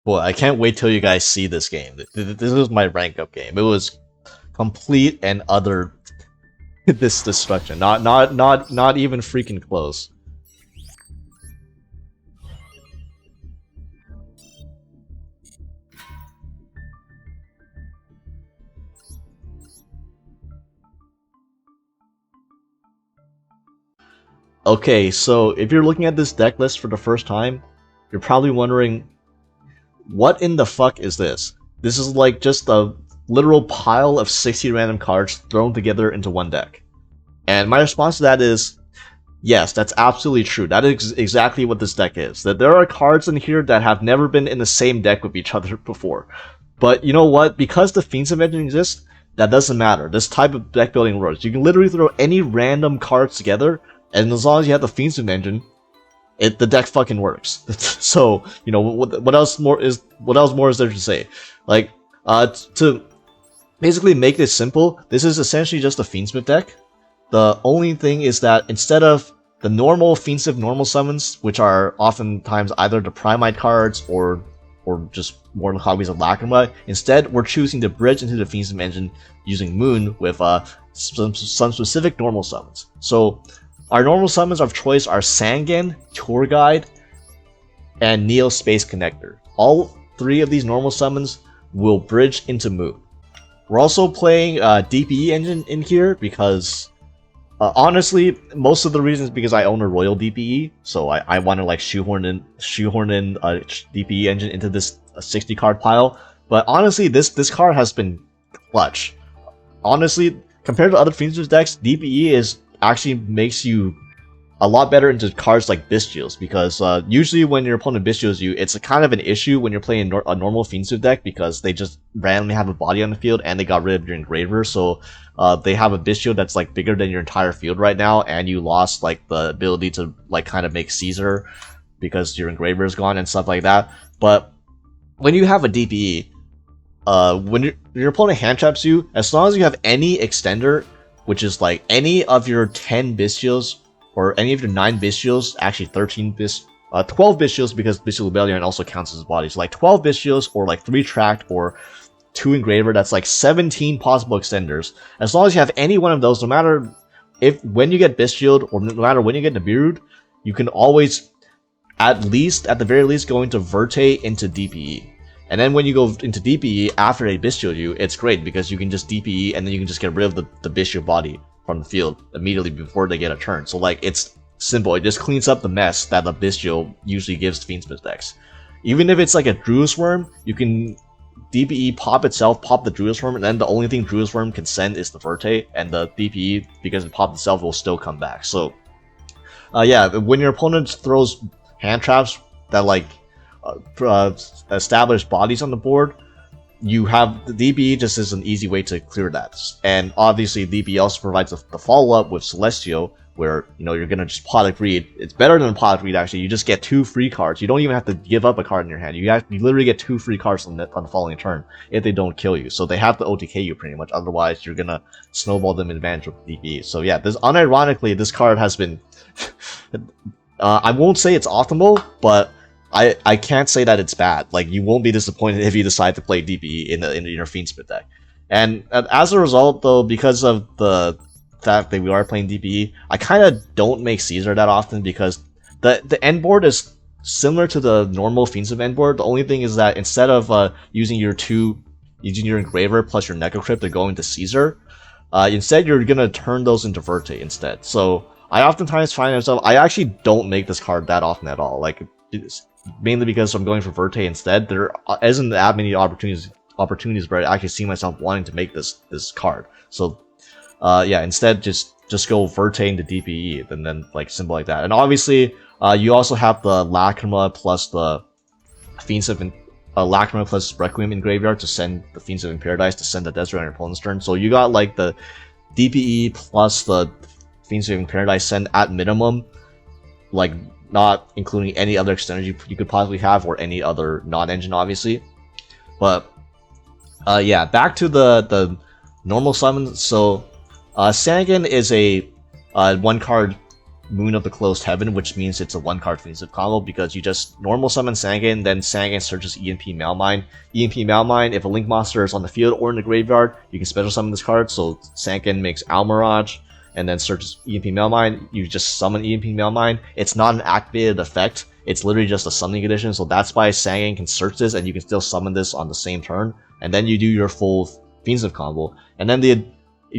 Boy, I can't wait till you guys see this game. This was my rank up game. It was complete and utter this destruction. Not even freaking close. Okay, so if you're looking at this deck list for the first time, you're probably wondering, what in the fuck is this? This is like just a literal pile of 60 random cards thrown together into one deck. And my response to that is, yes, that's absolutely true. That is exactly what this deck is. That there are cards in here that have never been in the same deck with each other before. But you know what? Because the Fiendsmith engine exists, that doesn't matter. This type of deck building works. You can literally throw any random cards together, and as long as you have the Fiendsmith engine, the deck fucking works. So, you know, what else more is there to say? Like, to basically make this simple, this is essentially just a Fiendsmith deck. The only thing is that instead of the normal Fiendsmith normal summons, which are oftentimes either the Primite cards or just more copies of Lacrima, instead we're choosing to bridge into the Fiendsmith engine using Moon with some specific normal summons. So our normal summons of choice are Sangan, Tour Guide, and Neo-Spacian Connector. All three of these normal summons will bridge into Moon. We're also playing DPE engine in here because, honestly, most of the reasons because I own a Royal DPE, so I want to like shoehorn in a DPE engine into this 60 card pile. But honestly, this card has been clutch. Honestly, compared to other Fiendsmith decks, DPE actually makes you a lot better into cards like Bystials, because usually when your opponent Bystials you, it's a kind of an issue when you're playing a normal Fiendsmith deck because they just randomly have a body on the field and they got rid of your engraver, so they have a Bystial that's like bigger than your entire field right now, and you lost like the ability to like kind of make Caesar because your engraver is gone and stuff like that. But when you have a DPE, when your opponent handtraps you, as long as you have any extender, which is like any of your 10 Bystials or any of your 9 Bystials, actually 12 Bystials because Bystial Rebellion also counts as bodies. So like 12 Bystials or like 3 Tract or 2 Engraver, that's like 17 possible extenders. As long as you have any one of those, no matter when you get Bystialed or no matter when you get Nibiru'd, you can always, at the very least, go into Verte into DPE. And then when you go into DPE after they Bystial you, it's great because you can just DPE and then you can just get rid of the Bystial body from the field immediately before they get a turn. So like, it's simple. It just cleans up the mess that the Bystial usually gives Fiendsmith decks. Even if it's like a Druid's Worm, you can DPE pop itself, pop the Druid's Worm, and then the only thing Druid's Worm can send is the Verte, and the DPE, because it popped itself, will still come back. So yeah, when your opponent throws hand traps that like establish bodies on the board, you have the DPE just is an easy way to clear that. And obviously DPE also provides the follow-up with Celestial, where you know you're gonna just product read. It's better than product read actually. You just get 2 free cards. You don't even have to give up a card in your hand. You literally get 2 free cards on the following turn if they don't kill you. So they have to OTK you pretty much. Otherwise you're gonna snowball them advantage with DPE. So yeah, unironically this card has been I won't say it's optimal, but I can't say that it's bad. Like, you won't be disappointed if you decide to play DPE in your Fiendsmith deck. And as a result, though, because of the fact that we are playing DPE, I kind of don't make Caesar that often because the end board is similar to the normal Fiendsmith end board. The only thing is that instead of using your Engraver plus your Necrocrypt to go into Caesar, instead you're gonna turn those into Verte instead. So I oftentimes find myself, I actually don't make this card that often at all. Like, mainly because I'm going for Verte instead. There isn't that many opportunities where I actually see myself wanting to make this card. So yeah, instead just go Verte into DPE and then like simple like that. And obviously you also have the Lacrima plus the Fiendsmith Lacrima plus Requiem in graveyard to send the Fiendsmith in Paradise to send the Desert on your opponent's turn. So you got like the DPE plus the Fiendsmith in Paradise send at minimum, like not including any other extenders you could possibly have or any other non-engine obviously. But yeah, back to the normal summons. So Sangan is a 1 card Moon of the Closed Heaven, which means it's a 1-card Fiendsmith combo because you just normal summon Sangan, then Sangan searches EMP Meowmine. EMP Meowmine, if a Link monster is on the field or in the graveyard, you can special summon this card, so Sangan makes Almirage, and then searches EMP Meowmine, you just summon EMP Meowmine. It's not an activated effect, it's literally just a summoning condition, so that's why Sangan can search this and you can still summon this on the same turn, and then you do your full Fiendsmith combo. And then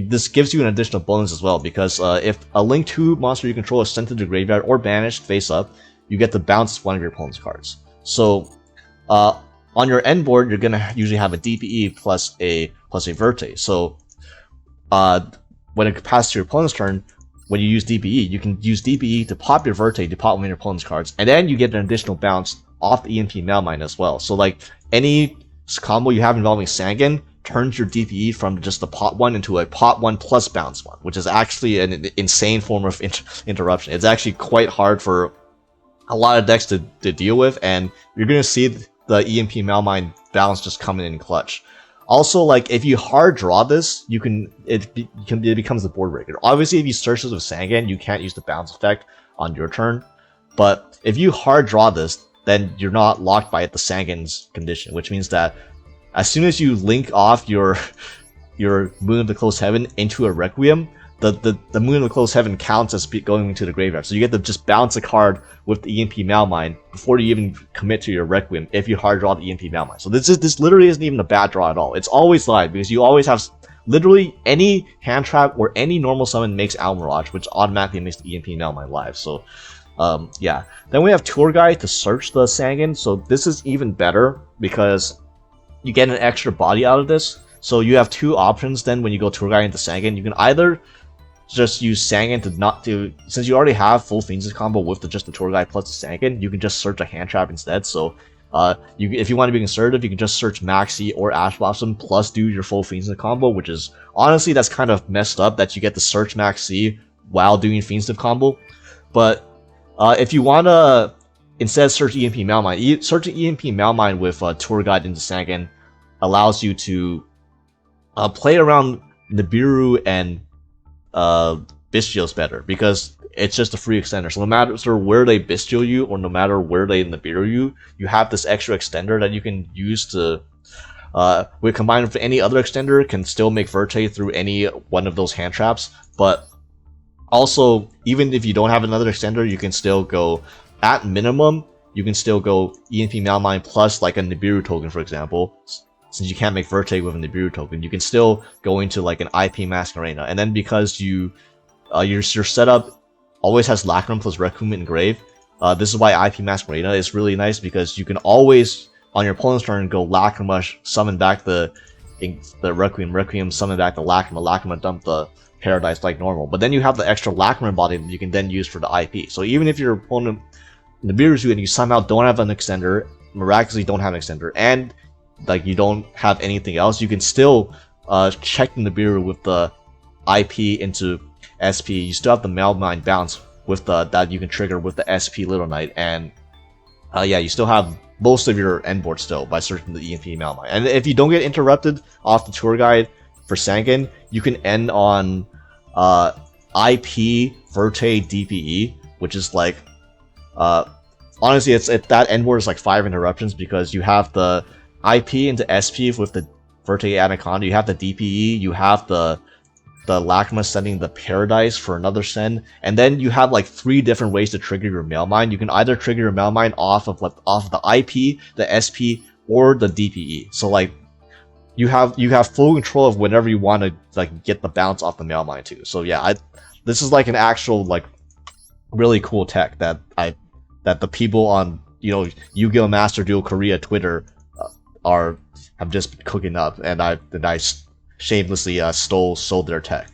this gives you an additional bonus as well, because if a Link 2 monster you control is sent to the graveyard or banished face up, you get to bounce one of your opponent's cards. So on your end board, you're gonna usually have a DPE plus a Verte. So when it passes to your opponent's turn, when you use DPE, you can use DPE to pop your Verte to pop one of your opponent's cards, and then you get an additional bounce off the EMP Meowmine as well. So like any combo you have involving Sangan turns your DPE from just a pot 1 into a pot 1 plus bounce 1, which is actually an insane form of interruption. It's actually quite hard for a lot of decks to deal with, and you're going to see the EMP Meowmine bounce just coming in clutch. Also, like, if you hard draw this, it becomes the board breaker. Obviously, if you search this with Sangan, you can't use the bounce effect on your turn, but if you hard draw this, then you're not locked by the Sangan's condition, which means that as soon as you link off your Moon of the Closed Heaven into a Requiem, the Moon of the Closed Heaven counts as going into the graveyard. So you get to just bounce a card with the EMP Meowmine before you even commit to your Requiem if you hard draw the EMP Meowmine. So this literally isn't even a bad draw at all. It's always live because you always have literally any hand trap or any normal summon makes Almirage, which automatically makes the EMP Meowmine live. So yeah. Then we have Tour Guide to search the Sangan. So this is even better because you get an extra body out of this. So you have two options then when you go Tour Guide into Sangan. You can either just use Sangan since you already have full Fiendsmith combo with just the Tour Guide plus the Sangan, you can just search a hand trap instead. So if you want to be conservative, you can just search Maxi or Ash Blossom plus do your full Fiendsmith combo, which is honestly that's kind of messed up that you get to search Maxi while doing Fiendsmith combo. But if you want to instead search EMP Meowmine, searching EMP Meowmine with Tour Guide into Sangan allows you to play around Nibiru and Bystials better because it's just a free extender. So no matter where they Bystial you or no matter where they Nibiru you, you have this extra extender that you can use to we combine with any other extender can still make Verte through any one of those hand traps. But also, even if you don't have another extender, you can still go at minimum. You can still go EMP Meowmine plus like a Nibiru token, for example. Since you can't make Verte with a Nibiru token, you can still go into like an IP Masquerena. And then because your setup always has Lacrima plus Requiem in Grave, this is why IP Masquerena is really nice because you can always, on your opponent's turn, go Lacrima, summon back the Requiem, summon back the Lacrima, dump the Paradise like normal. But then you have the extra Lacrima body that you can then use for the IP. So even if your opponent Nibiru's you and you somehow don't have an extender, miraculously don't have an extender, and like you don't have anything else, you can still check the Nibiru with the IP into SP. You still have the Meowmine bounce with that you can trigger with the SP Little Knight, and yeah, you still have most of your end board still by searching the EMP Meowmine. And if you don't get interrupted off the Tour Guide for Sangan, you can end on IP Verte DPE, which is like honestly that end board is like 5 interruptions because you have the IP into SP with the Verte Anaconda, you have the DPE, you have the Lacrima sending the Paradise for another send, and then you have like 3 different ways to trigger your Meowmine. You can either trigger your Meowmine off of the IP, the SP, or the DPE. So like you have full control of whenever you want to like get the bounce off the Meowmine too. So yeah, this is like an actual like really cool tech that the people on Yu-Gi-Oh! Master Duel Korea Twitter have just been cooking up, and I shamelessly sold their tech.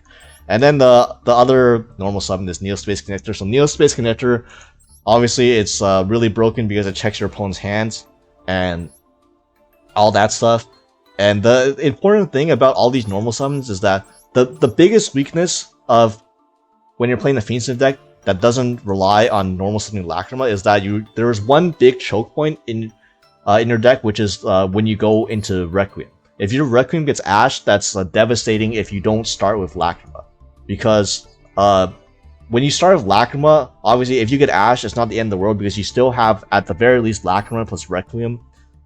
And then the other normal summon is Neo-Spacian Connector. So Neo-Spacian Connector, obviously it's really broken because it checks your opponent's hands and all that stuff. And the important thing about all these normal summons is that the biggest weakness of when you're playing the Fiendsmith deck that doesn't rely on normal summoning Lacrima is that there is one big choke point in your deck, which is when you go into Requiem. If your Requiem gets Ash, that's devastating if you don't start with Lacrima. Because when you start with Lacrima, obviously if you get Ash, it's not the end of the world because you still have at the very least Lacrima plus Requiem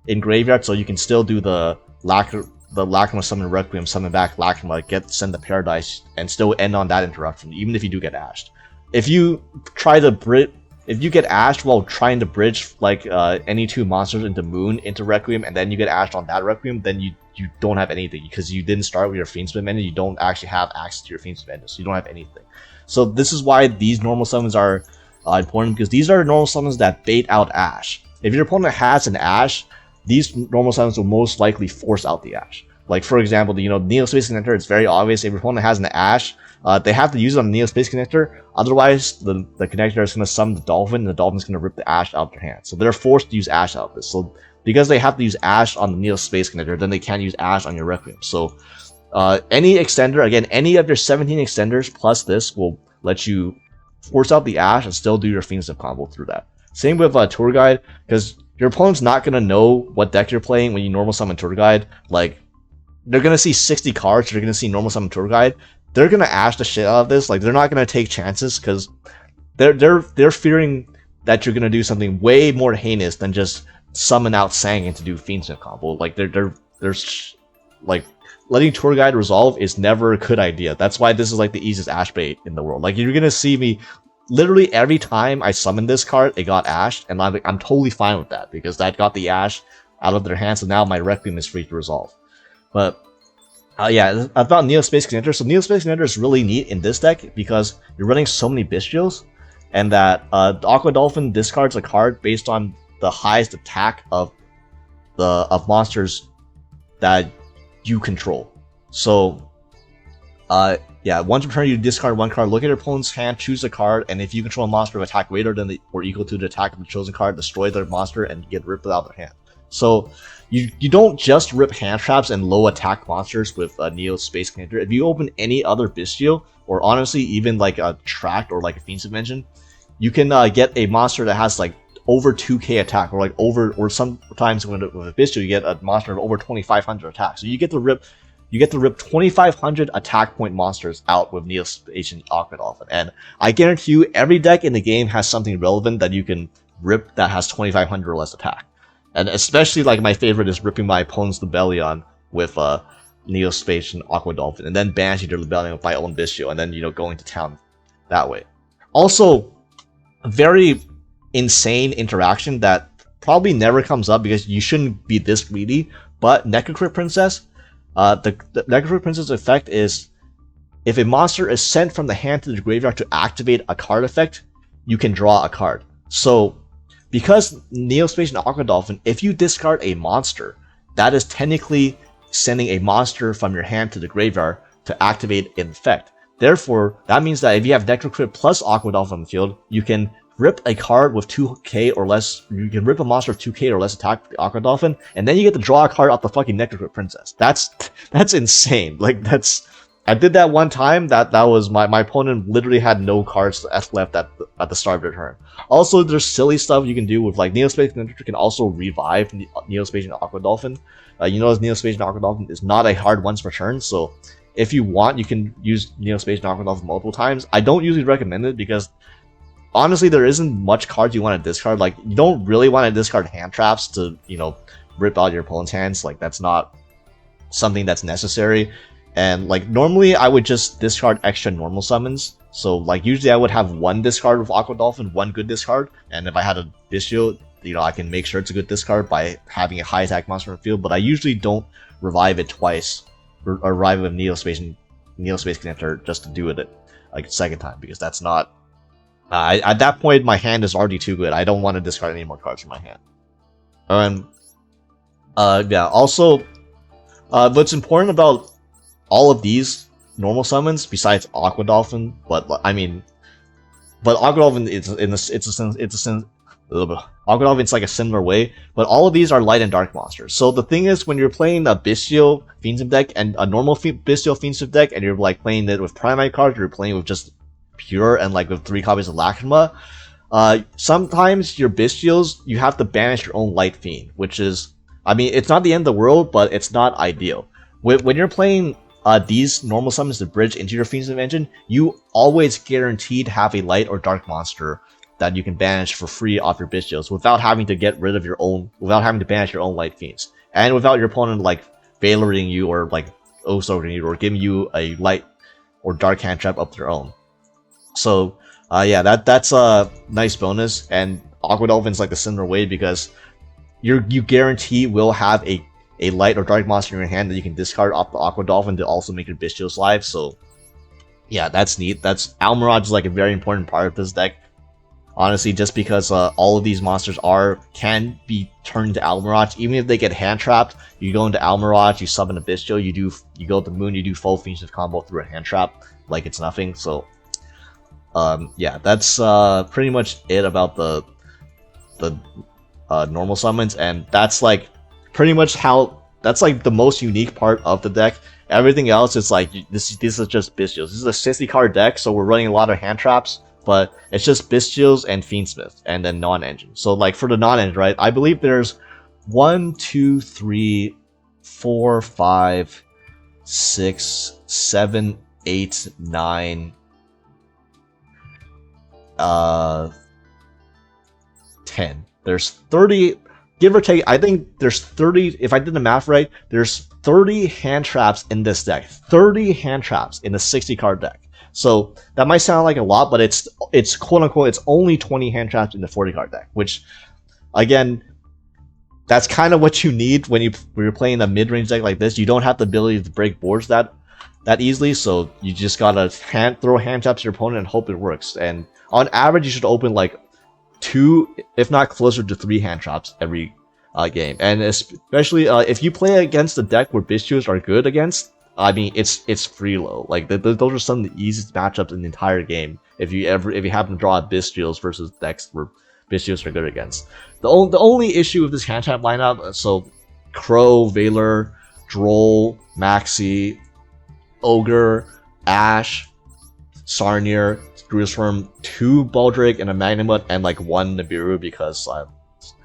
in graveyard, so you can still do the Lacrima summon Requiem, summon back Lacrima, send the Paradise, and still end on that interruption, even if you do get Ashed. If you try to if you get Ashed while trying to bridge like any two monsters into Moon into Requiem, and then you get Ashed on that Requiem, then you don't have anything because you didn't start with your Fiendsmith menu. You don't actually have access to your Fiendsmith menu, so you don't have anything. So this is why these normal summons are important, because these are normal summons that bait out Ash. If your opponent has an Ash, these normal summons will most likely force out the Ash. Like for example, Neo-Spacian Connector, it's very obvious. If your opponent has an Ash, they have to use it on the Neo-Spacian Connector. Otherwise, the connector is going to summon the Dolphin, and the Dolphin is going to rip the Ash out of their hand. So they're forced to use Ash out of this. So because they have to use Ash on the Neo-Spacian Connector, then they can't use Ash on your Requiem. So any extender, again, any of your 17 extenders plus this will let you force out the Ash and still do your Fiendsmith combo through that. Same with Tour Guide, because your opponent's not going to know what deck you're playing when you normal summon Tour Guide. Like, they're going to see 60 cards, they're going to see normal summon Tour Guide. They're going to Ash the shit out of this. Like, they're not going to take chances because they're fearing that you're going to do something way more heinous than just summon out Sangan to do Fiendsmith combo. Like, they're like, letting Tour Guide resolve is never a good idea. That's why this is like the easiest Ash bait in the world. Like, you're going to see me literally every time I summon this card, it got Ashed, and I'm totally fine with that because that got the Ash out of their hands, so now my Requiem is free to resolve. But yeah, I thought Neo-Spacian Connector. So Neo-Spacian Connector is really neat in this deck because you're running so many Bystials, and that the Aqua Dolphin discards a card based on the highest attack of monsters that you control. So yeah, once per turn you discard one card, look at your opponent's hand, choose a card, and if you control a monster of attack greater than or equal to the attack of the chosen card, destroy their monster and get ripped out of their hand. So you don't just rip Handtraps and low attack monsters with a Neo-Spacian Connector. If you open any other Bystial, or honestly even like a Tract or like a Fiendsmith Engine, you can get a monster that has like over 2k attack, or like or sometimes with a Bystial you get a monster of over 2500 attack. So you get to rip 2500 attack point monsters out with Neo-Spacian Aqua Dolphin. And I guarantee you every deck in the game has something relevant that you can rip that has 2500 or less attack. And especially like my favorite is ripping my opponent's Lebellion with Neo-Spacian Aqua Dolphin, and then banishing their Lebellion with my own Bystial, and then going to town that way. Also, a very insane interaction that probably never comes up because you shouldn't be this greedy, but Necrocrypt Princess. The Necrocrypt Princess effect is if a monster is sent from the hand to the graveyard to activate a card effect, you can draw a card. So because Neo-Spacian Aqua Dolphin, if you discard a monster, that is technically sending a monster from your hand to the graveyard to activate an effect. Therefore, that means that if you have Necrocrypt plus Aqua Dolphin on the field, you can rip a card with 2k or less. You can rip a monster with 2k or less attack with the Aqua Dolphin, and then you get to draw a card off the fucking Necrocrypt Princess. That's insane. Like, I did that one time. That was my opponent literally had no cards left at the start of their turn. Also, there's silly stuff you can do with like Neo-Spacian Connector can also revive Neo-Spacian Aqua Dolphin. Neo-Spacian Aqua Dolphin is not a hard once per turn, so if you want, you can use Neo-Spacian Aqua Dolphin multiple times. I don't usually recommend it because honestly, there isn't much cards you want to discard. Like, you don't really want to discard Handtraps to rip out your opponent's hands. Like, that's not something that's necessary. And like normally I would just discard extra normal summons. So like usually I would have one discard with Aqua Dolphin, one good discard, and if I had a Bystial, I can make sure it's a good discard by having a high attack monster in the field. But I usually don't revive it twice, or revive with Neo-Spacian Connector just to do it like a second time, because that's not. At that point my hand is already too good. I don't want to discard any more cards from my hand. Yeah. Also, what's important about all of these normal summons, besides Aqua Dolphin, but Aqua Dolphin Aqua Dolphin's like a similar way, but all of these are light and dark monsters. So the thing is, when you're playing a Bystial Fiendsmith deck and a normal Bystial Fiendsmith deck, and you're like playing it with Primite cards, or you're playing with just pure and like with 3 copies of Lacrima, sometimes your Bystials you have to banish your own Light Fiend, which is, it's not the end of the world, but it's not ideal. When you're playing these normal summons to bridge into your Fiendsmith engine, you always guaranteed have a light or dark monster that you can banish for free off your Bystials without having to get rid of your own, without having to banish your own light fiends, and without your opponent like Veilaring you or like Osoring you or giving you a light or dark hand trap of their own. So yeah, that's a nice bonus, and Aqua Dolphin's like the similar way because you guarantee will have a light or dark monster in your hand that you can discard off the Aqua Dolphin to also make your Bystials live. So yeah, that's neat. That's Almirage is like a very important part of this deck. Honestly, just because all of these monsters can be turned into Almirage. Even if they get hand trapped, you go into Almirage, you summon a Bystial, you go to the moon, you do full Fiendsmith combo through a hand trap like it's nothing. So yeah, that's pretty much it about the normal summons, and that's like pretty much that's like the most unique part of the deck. Everything else is like this is just Bystials. This is a 60 card deck, so we're running a lot of hand traps, but it's just Bystials and Fiendsmith and then non-engine. So like for the non-engine, right, I believe there's 1, 2, 3, 4, 5, 6, 7, 8, 9, 10. There's 30, give or take. I think there's 30. If I did the math right, there's 30 hand traps in this deck. 30 hand traps in a 60 card deck. So that might sound like a lot, but it's quote unquote it's only 20 hand traps in the 40 card deck. Which, again, that's kind of what you need when you're playing a mid range deck like this. You don't have the ability to break boards that easily, so you just gotta throw hand traps to your opponent and hope it works. And on average, you should open like 2, if not closer to 3 hand traps every game. And especially if you play against a deck where Bystials are good against, I mean, it's free low. Like those are some of the easiest matchups in the entire game. If you happen to draw out Bystials versus decks where Bystials are good against. The only issue with this hand trap lineup, so Crow, Veiler, Droll, Maxi, Ogre, Ash, Sarnier, Screwsworm, 2 Baldric, and a Magnamut, and like 1 Nibiru because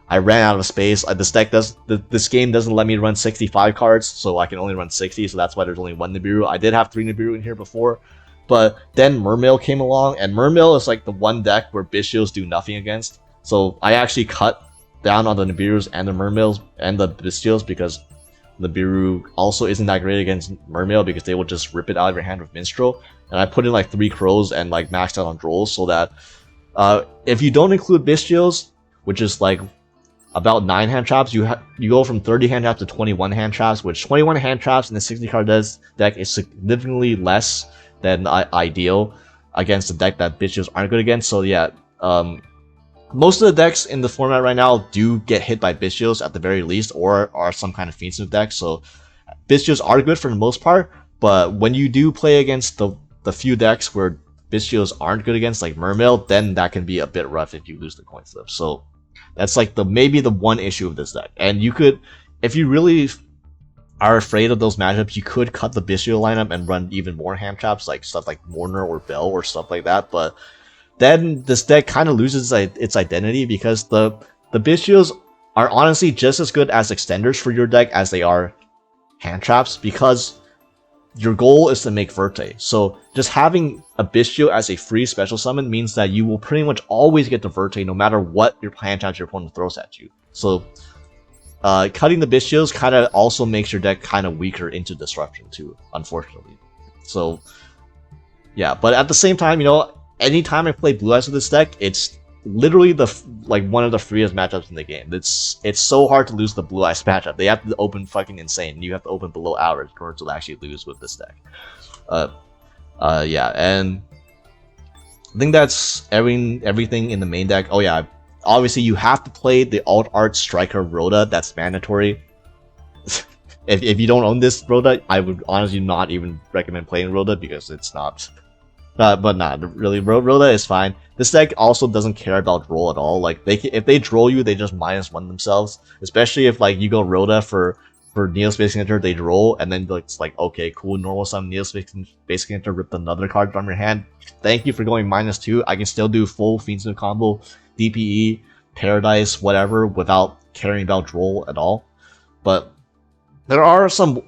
I ran out of space. This game doesn't let me run 65 cards, so I can only run 60, so that's why there's only 1 Nibiru. I did have 3 Nibiru in here before, but then Mermail came along, and Mermail is like the one deck where Bystials do nothing against. So I actually cut down on the Nibirus and the Mermails and the Bystials because Nibiru also isn't that great against Mermail because they will just rip it out of your hand with Minstrel. And I put in like 3 Crows and like maxed out on Drolls so that if you don't include Bystials, which is like about 9 hand traps, you go from 30 hand traps to 21 hand traps, which 21 hand traps in the 60 card deck is significantly less than ideal against a deck that Bystials aren't good against. So yeah, most of the decks in the format right now do get hit by Bystials at the very least, or are some kind of Fiendsmith deck. So Bystials are good for the most part, but when you do play against the few decks where Bystials aren't good against, like Mermail, then that can be a bit rough if you lose the coin flip. So that's like maybe the one issue of this deck. And you could, if you really are afraid of those matchups, you could cut the Bystial lineup and run even more hand traps, like stuff like Mourner or Bell or stuff like that. But then this deck kind of loses its identity because the Bystials are honestly just as good as extenders for your deck as they are hand traps, because your goal is to make Verte. So just having a Bystial as a free special summon means that you will pretty much always get the Verte no matter what your hand traps your opponent throws at you. So cutting the Bystials kind of also makes your deck kind of weaker into Disruption too, unfortunately. So yeah, but at the same time, you know, anytime I play Blue Eyes with this deck, it's literally one of the freest matchups in the game. It's so hard to lose the Blue Eyes matchup. They have to open fucking insane. You have to open below average in order to actually lose with this deck. Yeah, and I think that's everything in the main deck. Oh yeah, obviously you have to play the Alt Art Striker Rhoda. That's mandatory. if you don't own this Rhoda, I would honestly not even recommend playing Rhoda because it's not. But not really. Rhoda is fine. This deck also doesn't care about droll at all. Like if they droll you, they just -1 themselves. Especially if like you go Rhoda for Neo-Spacian Enter, they droll, and then it's like, okay, cool, normal summon Neo-Spacian Enter, ripped another card from your hand. Thank you for going -2. I can still do full Fiendsmith combo, DPE, Paradise, whatever, without caring about droll at all. But There are some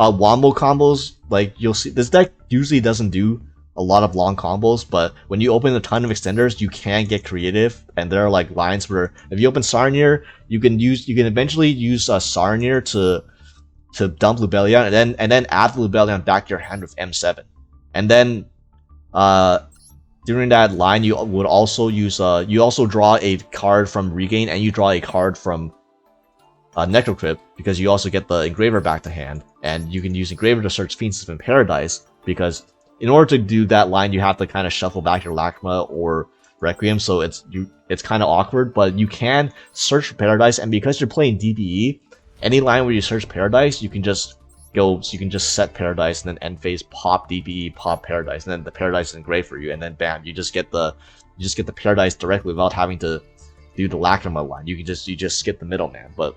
wombo combos, like you'll see. This deck usually doesn't do a lot of long combos, but when you open a ton of extenders, you can get creative, and there are like lines where if you open Sarnier, you can eventually use Sarnier to dump Lubellion, and then add Lubellion back to your hand with M7, and then during that line you would also use you also draw a card from Regain, and you draw a card from Necrocrypt, because you also get the Engraver back to hand, and you can use Engraver to search Fiendsmith in Paradise, because in order to do that line, you have to kind of shuffle back your Lacrima or Requiem, so it's kind of awkward, but you can search for Paradise, and because you're playing DPE, any line where you search Paradise, you can just set Paradise, and then end phase pop DPE, pop Paradise, and then the Paradise is engraved for you, and then bam, you just get the Paradise directly without having to do the Lacrima line. You just skip the middleman, but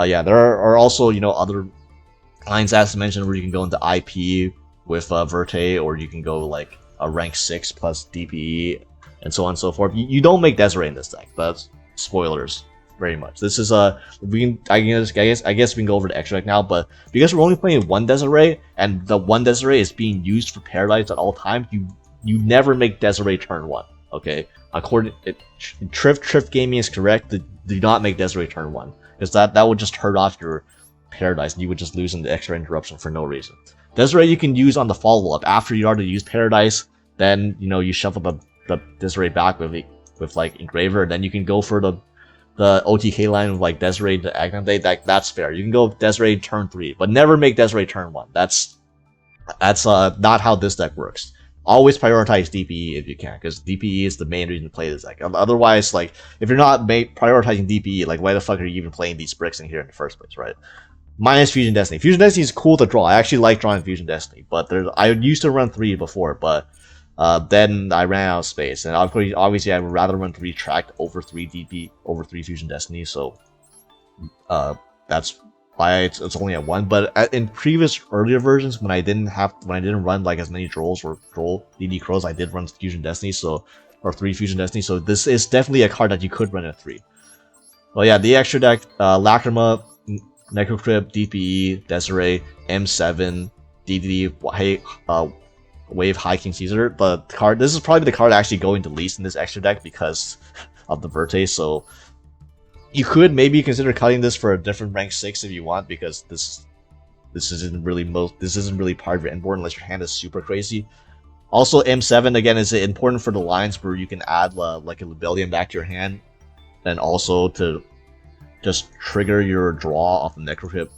yeah, there are also, other lines, as mentioned, where you can go into IP with Verte, or you can go like a rank 6 plus DPE, and so on and so forth. You don't make Desiree in this deck. That's spoilers, very much. This is I guess we can go over the extra deck now, but because we're only playing one Desiree, and the one Desiree is being used for Paradise at all times, you never make Desiree turn 1. Okay, according Trift Gaming is correct. Do not make Desiree turn 1. Because that would just hurt off your Paradise, and you would just lose in the extra interruption for no reason. Desiree you can use on the follow-up. After you already used Paradise, then, you shuffle the Desiree back with like Engraver, and then you can go for the OTK line with like Desiree to Agnante. That's fair. You can go Desiree turn 3, but never make Desiree turn 1. That's not how this deck works. Always prioritize DPE if you can, because DPE is the main reason to play this deck. Otherwise, like, if you're not prioritizing DPE, like, why the fuck are you even playing these bricks in here in the first place, right? Minus Fusion Destiny. Fusion Destiny is cool to draw. I actually like drawing Fusion Destiny, but I used to run 3 before, but then I ran out of space, and obviously I would rather run 3 Tract over 3 DP, over 3 Fusion Destiny, so that's why it's only at 1. But in previous earlier versions, when I didn't run like as many Drolls or Droll DD Crows, I did run Fusion Destiny, or 3 Fusion Destiny, so this is definitely a card that you could run at 3. Well, yeah, the extra deck, Lacrima, Necrocrypt, DPE, Desiree, M7, DD, Wave, High King Caesar. This is probably the card actually going to least in this extra deck because of the Verte, so you could maybe consider cutting this for a different rank 6 if you want, because this isn't really part of your end board unless your hand is super crazy. Also, M7 again is important for the lines where you can add like a Lubellion back to your hand, and also to just trigger your draw off the Necrocrypt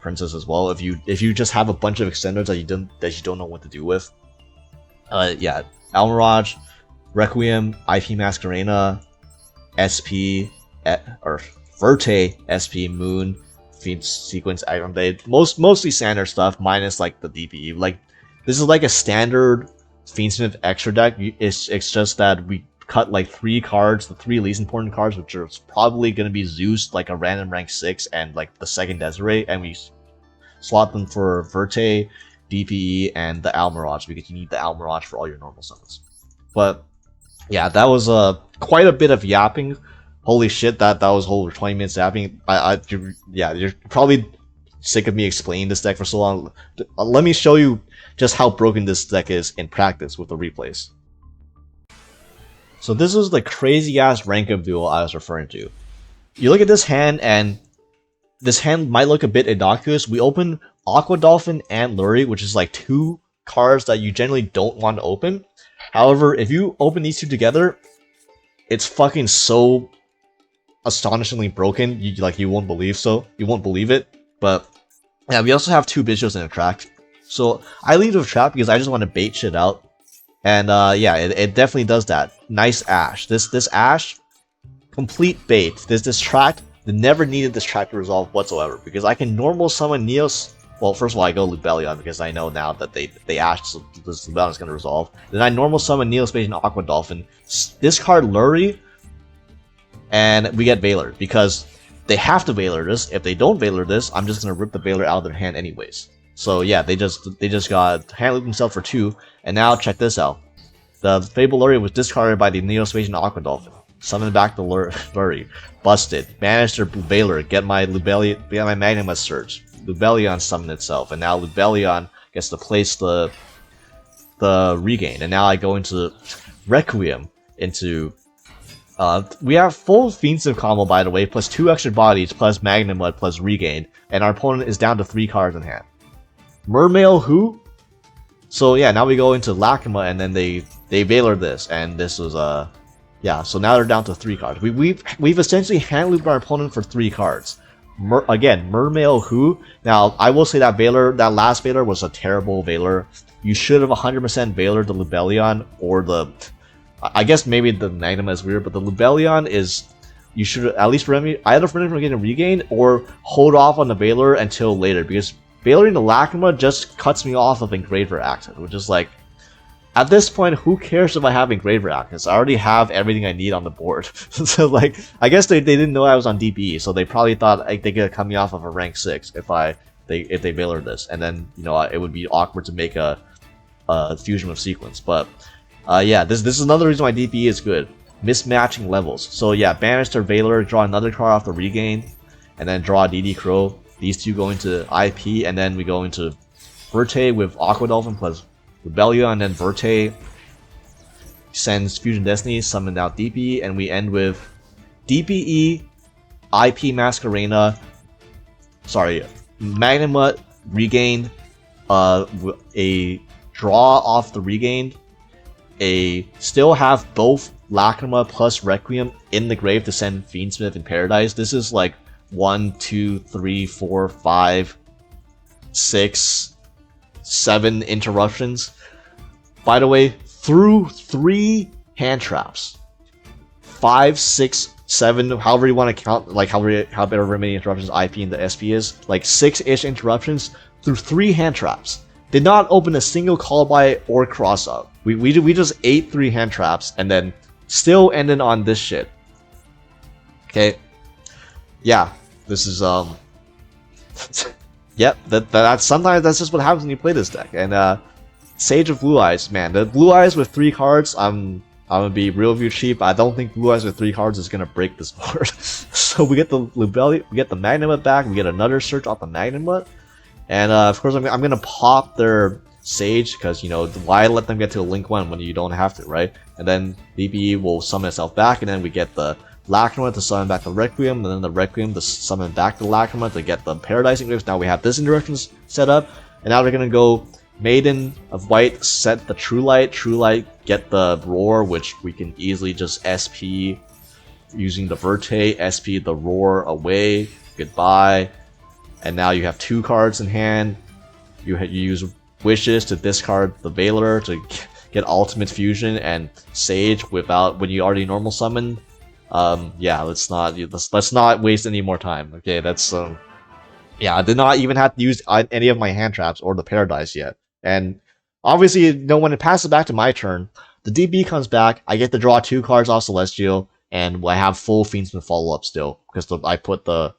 Princess as well. If you just have a bunch of extenders that you don't know what to do with. Yeah, Almirage, Requiem, IP Masquerena, SP. Or Verte, SP, Moon, Fiend Sequence, Aggregate, mostly standard stuff, minus like the DPE. Like, this is like a standard Fiendsmith extra deck. It's just that we cut like 3 cards, the 3 least important cards, which are probably going to be Zeus, like a random rank 6, and like the second Desiree, and we slot them for Verte, DPE, and the Almirage, because you need the Almirage for all your normal summons. But yeah, that was quite a bit of yapping. Holy shit, that was over 20 minutes zapping. You're probably sick of me explaining this deck for so long. Let me show you just how broken this deck is in practice with the replays. So this is the crazy ass rank up duel I was referring to. You look at this hand, and this hand might look a bit innocuous. We open Aqua, Dolphin, and Lurie, which is like 2 cards that you generally don't want to open. However, if you open these 2 together, it's fucking so astonishingly broken, you won't believe it. But yeah, we also have 2 Bystials in a track, so I leave with trap because I just want to bait shit out, and yeah, it definitely does that. Nice Ash. This Ash, complete bait. This track, never needed this track to resolve whatsoever, because I can normal summon Neos. Well, first of all, I go Lubellion because I know now that they Ash, so this Lubellion is going to resolve. Then I normal summon Neo-Spacian Aqua Dolphin, discard Lurie, and we get Veiler, because they have to Veiler this. If they don't Veiler this, I'm just gonna rip the Veiler out of their hand anyways. So yeah, they just got hand loop themselves for 2, and now check this out. The Fable Lurie was discarded by the Neo-Spacian Aqua Dolphin. Summon back the Lurie. Busted. Managed to Veiler. Get my Lubellion, get my Magnimus Surge. Lubellion summon itself, and now Lubellion gets to place the regain, and now I go into Requiem into. We have full Fiendsmith combo, by the way, plus 2 extra bodies, plus Magnum Mud, plus Regain, and our opponent is down to 3 cards in hand. Mermail who? So yeah, now we go into Lacrima, and then they Veiler this, and this was yeah. So now they're down to 3 cards. We've essentially hand looped our opponent for 3 cards. Again, Mermail who? Now I will say that Veiler, that last Veiler was a terrible Veiler. You should have 100% Veiler the Lubellion or the. I guess maybe the Magnum is weird, but the Lubellion is, you should at least remedy either from getting a regain or hold off on the Veiler until later, because Veiling the Lacrima just cuts me off of Engraver Access, which is like, at this point, who cares if I have Engraver Access? I already have everything I need on the board. So like, I guess they didn't know I was on DPE, so they probably thought like, they could cut me off of a rank 6 if they Veiler this, and then you know it would be awkward to make a fusion of sequence, but. Yeah, this is another reason why DPE is good. Mismatching levels. So yeah, banish their Veiler, draw another card off the regain, and then draw DD Crow. These two go into IP, and then we go into Verte with Aqua Dolphin plus Rebellion, and then Verte sends Fusion Destiny, summon out DPE, and we end with DPE, IP Masquerena, sorry, Magnum regained, a draw off the regained, still have both Lacrima plus Requiem in the grave to send Fiendsmith in Paradise. This is like 1, 2, 3, 4, 5, 6, 7 interruptions. By the way, through 3 hand traps, 5, 6, 7, however you want to count, like however many interruptions IP and the SP is, like 6-ish interruptions through 3 hand traps. Did not open a single call by or cross up. We just ate 3 hand traps and then still ended on this shit. Okay, yeah, this is yep. That's sometimes that's just what happens when you play this deck. And Sage of Blue Eyes, man, the Blue Eyes with 3 cards. I'm gonna be real view cheap. I don't think Blue Eyes with 3 cards is gonna break this board. So we get the Lubelli, we get the Magnum back. We get another search off the Magnum. And of course, I'm gonna pop their Sage, because you know why let them get to a Link 1 when you don't have to, right? And then DPE will summon itself back, and then we get the Lacrima to summon back the Requiem, and then the Requiem to summon back the Lacrima to get the Paradise Engraves. Now we have this interactions set up, and now we're gonna go Maiden of White, set the True Light, get the Roar, which we can easily just SP using the Verte, SP the Roar away, goodbye. And now you have 2 cards in hand. You use Wishes to discard the Veiler to get Ultimate Fusion and Sage without when you already normal summon. Yeah, let's not waste any more time. Okay, that's yeah, I did not even have to use any of my hand traps or the Paradise yet. And obviously, you know, when it passes back to my turn, the DB comes back. I get to draw 2 cards off Celestial, and I have full Fiendsmith follow up still because I put the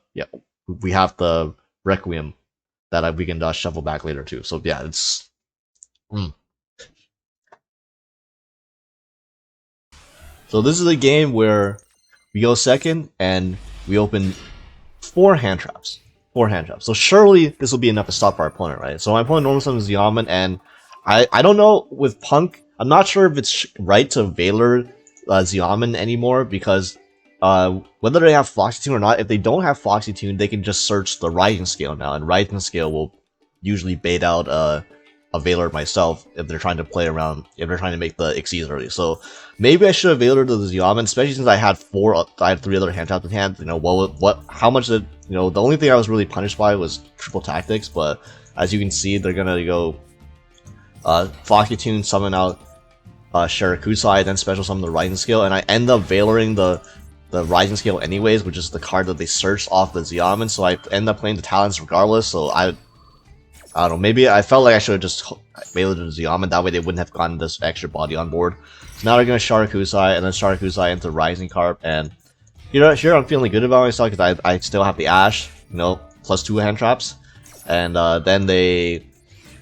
we have the Requiem that we can shuffle back later too. So yeah, it's. So this is a game where we go second and we open 4 hand traps. 4 hand traps. So surely this will be enough to stop our opponent, right? So my opponent normally summons Meowmine, and I don't know with P.U.N.K. I'm not sure if it's right to Veiler Meowmine anymore, because whether they have Foxy Tune or not, if they don't have Foxy Tune, they can just search the Rising Scale now, and Rising Scale will usually bait out a Veiler myself if they're trying to play around, if they're trying to make the Xyz early. So maybe I should have Veilered the Meowmine, especially since I had 3 other hand traps in hand. You know, how much did, you know, the only thing I was really punished by was triple tactics, but as you can see, they're gonna go Foxy Tune, summon out Shirakusai, then special summon the Rising Scale, and I end up Veilering the Rising Scale anyways, which is the card that they searched off the Meowmine, so I end up playing the Talons regardless. So I don't know, maybe I felt like I should have just Veilered the Meowmine, that way they wouldn't have gotten this extra body on board. So now they're going to Shirakusai, and then Shirakusai into Rising Carp, and you know, here I'm feeling good about myself because I still have the Ash, you know, plus 2 hand traps, and then they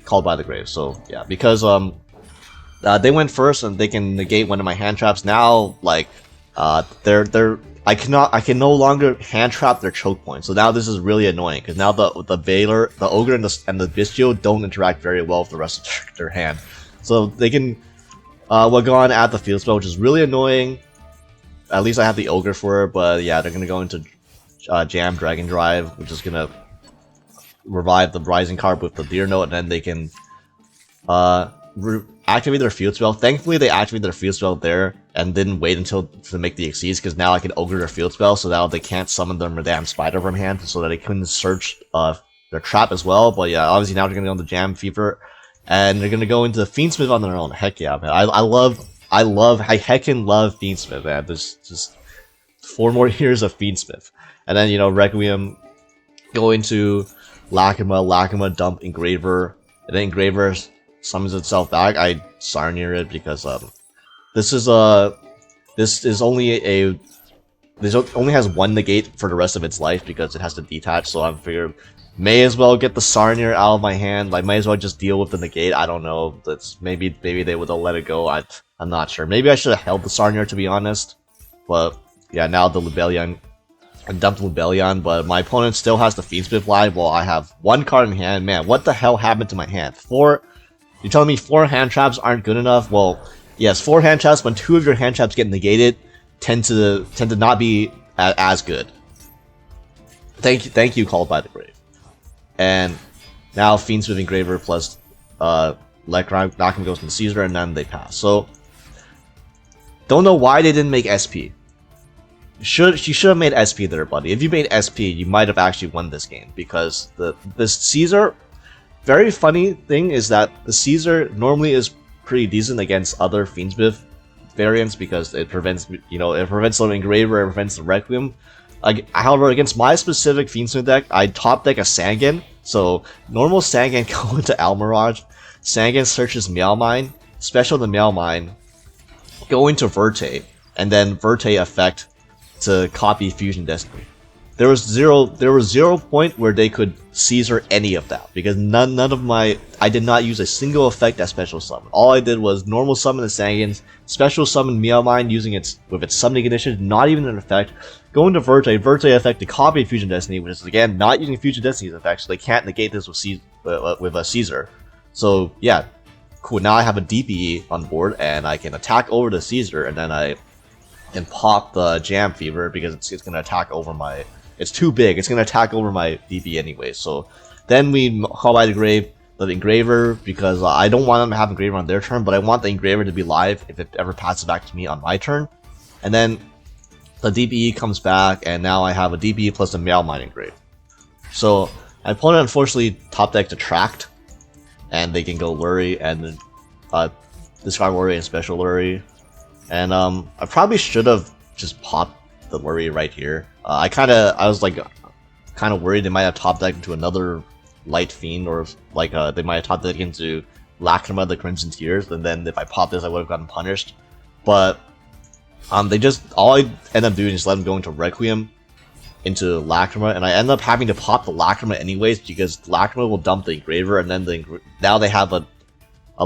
called by the grave. So yeah, because they went first and they can negate one of my hand traps. Now, like, they're I can no longer hand trap their choke point. So now this is really annoying because now the Veiler, the Ogre, and the Bystial don't interact very well with the rest of their hand. So they can go on at the field spell, which is really annoying. At least I have the Ogre for it, but yeah, they're gonna go into Jam Dragon Drive, which is gonna revive the Rising card with the Deer Note, and then they can activate their field spell. Thankfully, they activated their field spell there and didn't wait until to make the Exceeds, because now I can Ogre their field spell, so now they can't summon their damn Spider from hand, so that they couldn't search their trap as well. But yeah, obviously now they're gonna go into Jam Fever, and they're gonna go into Fiendsmith on their own. Heck yeah, man! I heckin' love Fiendsmith, man. There's just 4 more years of Fiendsmith, and then, you know, Requiem, go into Lacrima, dump Engraver, and then Engraver summons itself back. I Sarnier it because this only has 1 negate for the rest of its life because it has to detach. So I'm figuring may as well get the Sarnier out of my hand. I might as well just deal with the negate. I don't know. That's maybe they would have let it go. I'm not sure. Maybe I should have held the Sarnier, to be honest. But yeah, now the Lubellion. I dumped Lubellion, but my opponent still has the Fiendsmith live while I have 1 card in hand. Man, what the hell happened to my hand? You're telling me 4 hand traps aren't good enough? Well, yes, 4 hand traps when 2 of your hand traps get negated tend to not be as good. Thank you, Called by the Grave. And now Fiendsmith Engraver plus Lacrima goes into Caesar, and then they pass. So don't know why they didn't make SP. You should have made SP there, buddy. If you made SP, you might have actually won this game, because this Caesar. Very funny thing is that the Caesar normally is pretty decent against other Fiendsmith variants because it prevents, the Engraver, it prevents the Requiem. However, against my specific Fiendsmith deck, I top deck a Sangan. So normal Sangan go into Almirage. Sangan searches Meowmine, special the Meowmine, go into Verte, and then Verte effect to copy Fusion Destiny. There was zero point where they could Caesar any of that, because none of I did not use a single effect as special summon. All I did was normal summon the Sangans, special summon Meowmine using with its summoning condition, not even an effect. Go into Verte effect to copy Fusion Destiny, which is again not using Fusion Destiny's effect, so they can't negate this with a Caesar. So yeah, cool. Now I have a DPE on board, and I can attack over the Caesar, and then I can pop the Jam Fever because it's going to attack over my. It's too big. It's going to attack over my DP anyway. So then we Call by the Grave, the Engraver, because I don't want them to have Engraver on their turn, but I want the Engraver to be live if it ever passes back to me on my turn. And then the DPE comes back, and now I have a DPE plus a Meowmine Engrave. So my opponent unfortunately top decked Attract, and they can go Worry and discard Worry and special Worry. And I probably should have just popped the Worry right here. I was kind of worried they might have top decked into another Light Fiend, or they might have top decked into Lacrima, the Crimson Tears, and then if I popped this I would have gotten punished. But all I end up doing is let them go into Requiem, into Lacrima, and I end up having to pop the Lacrima anyways, because Lacrima will dump the Engraver, and then now they have a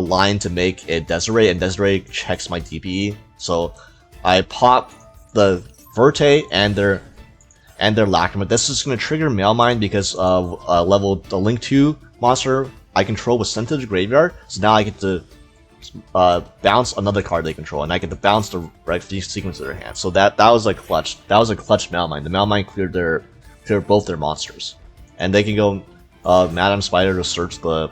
line to make a Desiree, and Desiree checks my DPE. So I pop the Verte and their Lacrima. This is going to trigger Meowmine because of the Link 2 monster I control was sent to the graveyard. So now I get to bounce another card they control, and I get to bounce the right sequence of their hand. So that was a clutch. That was a clutch Meowmine. The Meowmine cleared both their monsters, and they can go Madam Spider to search the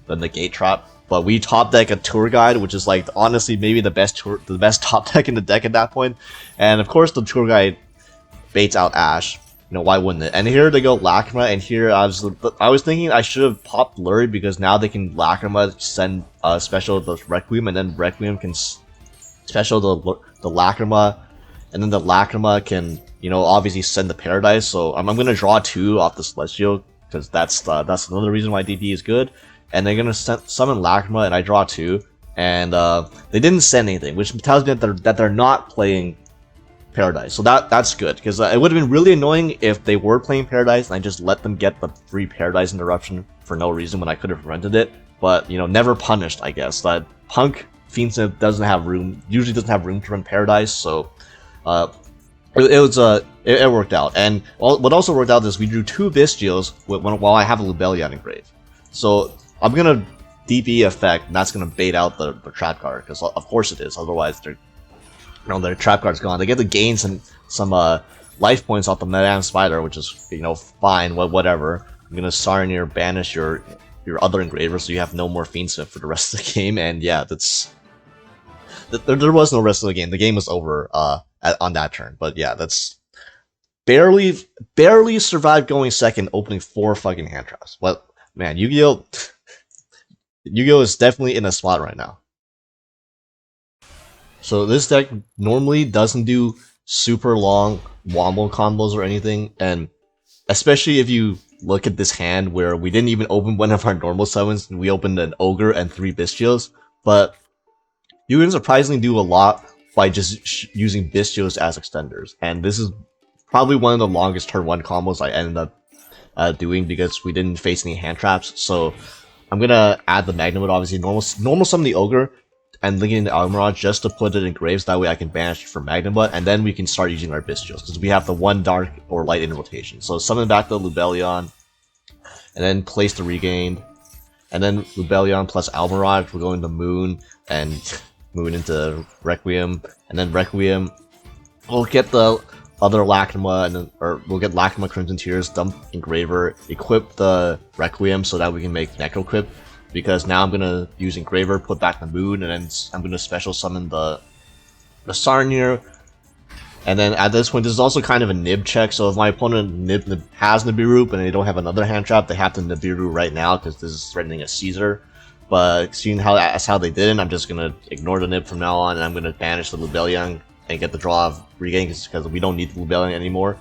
negate trap. But we top deck a Tour Guide, which is honestly maybe the best top deck in the deck at that point. And of course the Tour Guide baits out Ash. You know, why wouldn't it? And here they go Lacrima, and here I was thinking I should have popped Lurie, because now they can Lacrima send special the Requiem, and then Requiem can special the Lacrima, and then the Lacrima can, you know, obviously send the Paradise. So I'm gonna draw 2 off the Celestial, because that's another reason why DP is good. And they're gonna summon Lacrima, and I draw 2, and they didn't send anything, which tells me that they're not playing Paradise. So that's good, because it would have been really annoying if they were playing Paradise and I just let them get the free Paradise interruption for no reason when I could have prevented it. But you know, never punished, I guess. That P.U.N.K Fiendsmith usually doesn't have room to run Paradise, so it worked out. And what also worked out is we drew 2 Bystials while I have a Lubellion engraved. So I'm gonna DP effect, and that's gonna bait out the trap card, because of course it is. Otherwise, their trap card's gone. They get to gain some life points off the Madame Spider, which is fine, whatever. I'm gonna Sarnier banish your other engraver, so you have no more Fiendsmith for the rest of the game. And yeah, there was no rest of the game. The game was over on that turn. But yeah, that's barely survived going second, opening 4 fucking hand traps. Well, man, Yu-Gi-Oh is definitely in a spot right now. So this deck normally doesn't do super long wombo combos or anything, and especially if you look at this hand where we didn't even open one of our normal summons, and we opened an Ogre and 3 Bystials, but you can surprisingly do a lot by just using Bystials as extenders, and this is probably one of the longest turn 1 combos I ended up doing because we didn't face any hand traps. So I'm gonna add the Magnum, obviously normal summon the Ogre and linking in the Almirage just to put it in graves, that way I can banish it for Magnum, and then we can start using our Bystials, because we have the 1 dark or light in rotation. So summon back the Lubellion, and then place the Regained, and then Lubellion plus Almirage will go into Moon, and Moon into Requiem, and then Requiem we'll get the other Lacrima, or we'll get Lacrima, Crimson Tears, dump Engraver, equip the Requiem so that we can make Necroquip, because now I'm gonna use Engraver, put back the Moon, and then I'm gonna special summon the Sarnier. And then at this point, this is also kind of a nib check, so if my opponent has Nibiru, but they don't have another hand trap, they have to Nibiru right now, because this is threatening a Caesar. But seeing that's how they didn't, I'm just gonna ignore the nib from now on, and I'm gonna banish the Lubellion and get the draw of Regain, because we don't need the Lubellion anymore.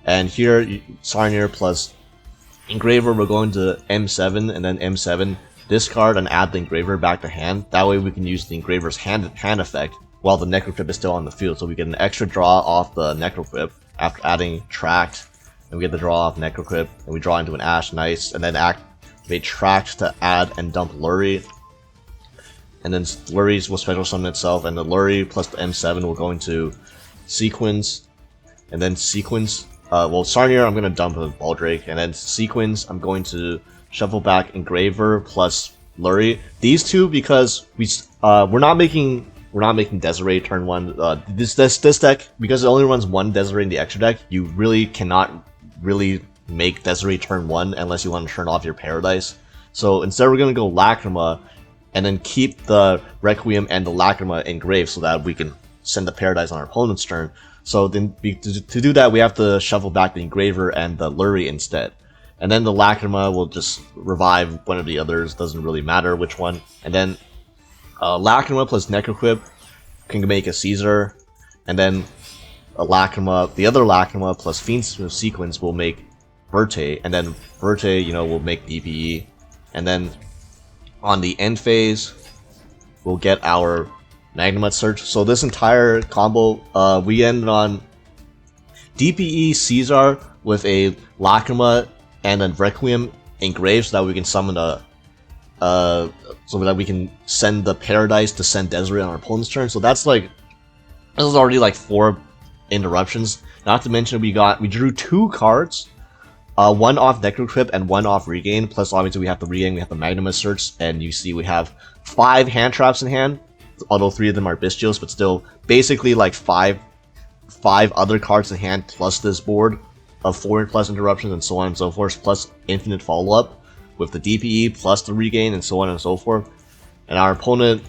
And here, Sarnier plus Engraver, we're going to M7, and then M7, discard and add the Engraver back to hand. That way we can use the Engraver's hand effect while the Necroquip is still on the field, so we get an extra draw off the Necroquip after adding Tract, and we get the draw off Necroquip, and we draw into an Ash, nice, and then activate Tract to add and dump Lurie, and then Lurie's will special summon itself, and the Lurie plus the M7 will go into Sequence, and then Sequence, well, Sarnier I'm going to dump a Baldrake, and then Sequence I'm going to shuffle back Engraver plus Lurie. These two, because we're not making Desiree turn 1. This deck, because it only runs 1 Desiree in the extra deck, you really cannot really make Desiree turn 1 unless you want to turn off your Paradise. So instead we're going to go Lacrima, and then keep the Requiem and the Lacrima engraved so that we can send the Paradise on our opponent's turn. So then to do that, we have to shuffle back the Engraver and the Lurie instead. And then the Lacrima will just revive one of the others, doesn't really matter which one. And then Lacrima plus Necroquip can make a Caesar, and then a Lacrima, the other Lacrima plus Fiendsmith Sequence will make Verte, and then Verte, will make DPE. And then on the end phase, we'll get our Magnemite Search. So this entire combo, we ended on DPE Caesar with a Lacrima and then Requiem engraved so that we can summon so that we can send the Paradise to send Desiree on our opponent's turn. So that's this is already 4 interruptions. Not to mention we drew 2 cards, 1 off Necroquip and 1 off Regain. Plus obviously we have the Regain, we have the Magnum Search, and you see we have 5 hand traps in hand. Although 3 of them are Bystials, but still basically 5 other cards in hand plus this board of 4 plus interruptions and so on and so forth, plus infinite follow-up with the DPE plus the Regain and so on and so forth. And our opponent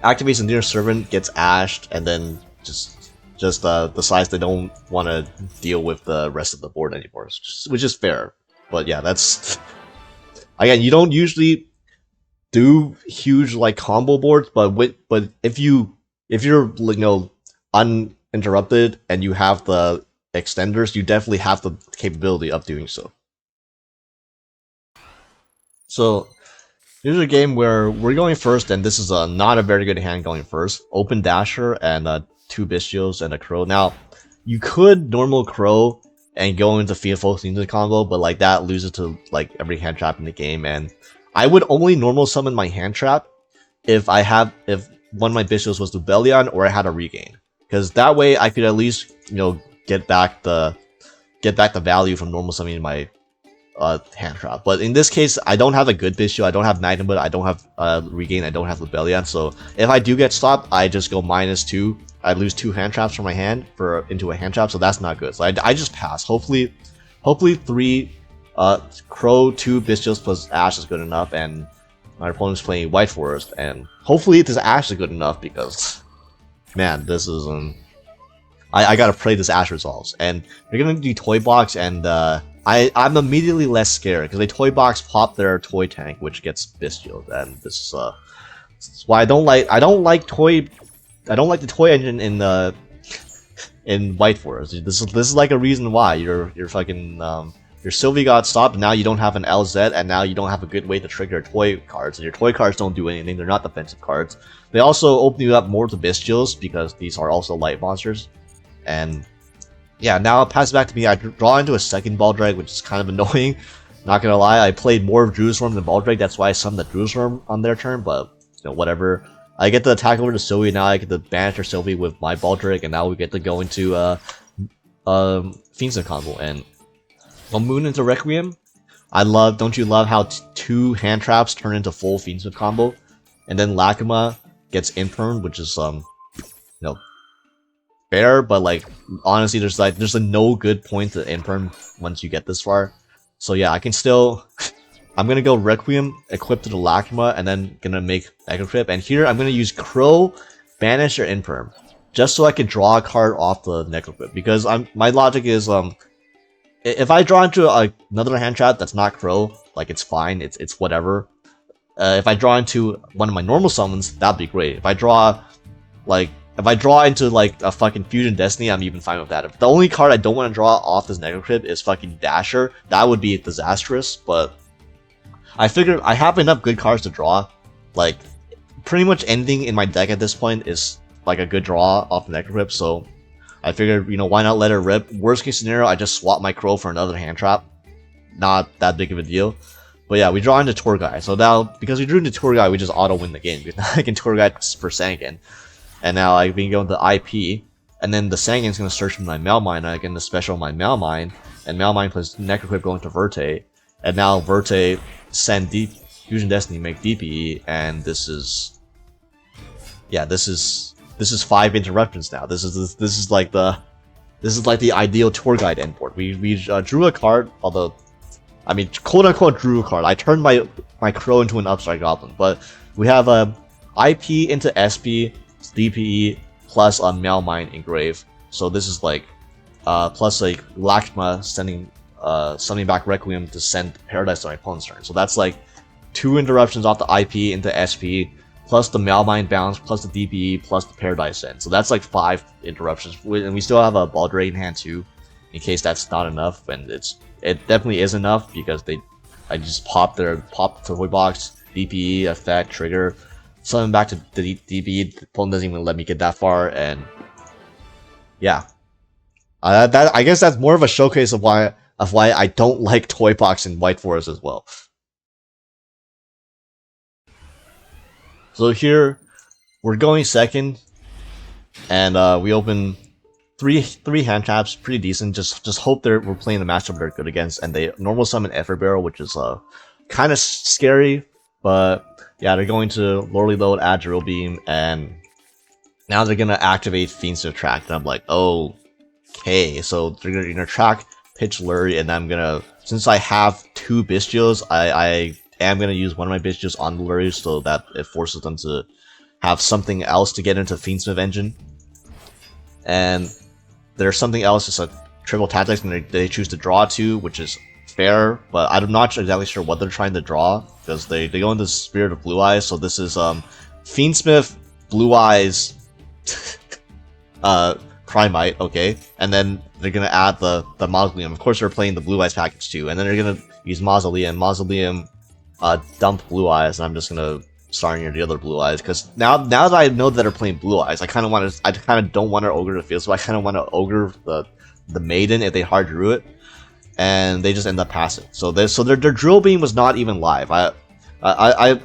activates a Near Servant, gets ashed, and then just decides they don't want to deal with the rest of the board anymore, which is fair. But yeah, that's again, you don't usually do huge combo boards, but if you're uninterrupted and you have the extenders, you definitely have the capability of doing so. So here's a game where we're going first, and this is not a very good hand going first. Open Dasher and 2 Bystials and a Crow. Now, you could normal Crow and go into Fearful into the combo, but that loses to every hand trap in the game, and I would only normal summon my hand trap if one of my Bystials was Lubellion or I had a Regain. because that way I could at least, you know, get back the value from normal summoning my hand trap. But in this case, I don't have a good Bystial, I don't have Magnum, but I don't have Regain, I don't have Lebellion, so if I do get stopped, I just go -2. I lose 2 hand traps from my hand into a hand trap, so that's not good. So I just pass. Hopefully 3 Crow, 2 Bystials plus Ash is good enough, and my opponent's playing White Forest, and hopefully this Ash is good enough, because man, this is I gotta pray this Ash resolves. And they're gonna do Toy Box, and I'm immediately less scared because they Toy Box pop their Toy Tank, which gets Bystial, and this is why I don't like the toy engine in White Forest. This is like a reason why your fucking your Sylvie got stopped. Now you don't have an LZ, and now you don't have a good way to trigger toy cards. And your toy cards don't do anything. They're not defensive cards. They also open you up more to Bystials because these are also light monsters. And yeah, now it passes back to me. I draw into a second Baldrake, which is kind of annoying. Not gonna lie, I played more of Jerusalem than Baldrake. That's why I summoned the Jerusalem on their turn. But you know, whatever. I get to attack over to Sylvie. Now I get to banish her Sylvie with my Baldrake, and now we get to go into Fiendsmith combo and Moon into Requiem. Don't you love how 2 hand traps turn into full Fiendsmith combo, and then Lacrima gets Imperm, which is you know, fair, but like honestly, there's a no good point to Imperm once you get this far. So yeah, I can still. I'm gonna go Requiem, equip to the Lacrima, and then gonna make Mega Crypt. And here I'm gonna use Crow, Banish, or Imperm, just so I can draw a card off the Mega Crypt. Because my logic is if I draw into another hand trap that's not Crow, like it's fine, it's whatever. If I draw into one of my normal summons, that'd be great. If I draw into like a fucking Fusion Destiny, I'm even fine with that. If the only card I don't want to draw off this Mega Crypt is fucking Dasher, that would be disastrous. But I figured I have enough good cards to draw. Like, pretty much anything in my deck at this point is like a good draw off the Mega Crypt, so I figured, you know, why not let it rip? Worst case scenario, I just swap my Crow for another hand trap. Not that big of a deal. But yeah, we draw into Tour Guide. So now, because we drew into Tour Guide, we just auto-win the game. Because now I can Tour Guide for Sangan. And now I can go into IP. And then the Sangan's going to search for my Meowmine. I get the special my Meowmine. And Meowmine plays Necroquip going to Verte. And now Verte send Deep Fusion Destiny, make DPE. And this is... yeah, this is 5 interruptions now. This is like the ideal Tour Guide endboard. We drew a card, although I mean quote unquote drew a card. I turned my Crow into an Upstart Goblin, but we have a IP into SP, DPE plus a Meowmine engrave. So this is like plus like Lacrima sending back Requiem to send Paradise to my opponent's turn. So that's like 2 interruptions off the IP into SP. Plus the Meowmine bounce, plus the DPE, plus the Paradise End. So that's like 5 interruptions. And we still have a Baldrake in hand too, in case that's not enough. And it definitely is enough because I just pop the toy box, DPE, effect, trigger, summon back to the DPE. The opponent doesn't even let me get that far, and yeah. I guess that's more of a showcase of why I don't like Toy Box in White Forest as well. So here, we're going second, and we open three hand traps, pretty decent. Just hope we're playing the matchup they're good against, and they normal summon Effort Barrel, which is kind of scary, but yeah, they're going to Lorely Load, add Drill Beam, and now they're gonna activate Fiendsmith Track, and I'm like, okay, so they're gonna track Pitch Lurry, and I'm gonna, since I have 2 Bystials, I am going to use one of my Bystials on the Lurry so that it forces them to have something else to get into Fiendsmith engine. And there's something else, it's a triple tactics, and they choose to draw 2, which is fair, but I'm not exactly sure what they're trying to draw, because they go into Spirit of Blue Eyes, so this is Fiendsmith, Blue Eyes, Primite, okay, and then they're going to add the Mausoleum. Of course they're playing the Blue Eyes package too, and then they're going to use Mausoleum, dump Blue Eyes, and I'm just gonna start near the other Blue Eyes, because now that I know that they're playing Blue Eyes, I kind of don't want to ogre the field, so I kind of want to ogre the Maiden if they hard drew it, and they just end up passing. So their Drill Beam was not even live. I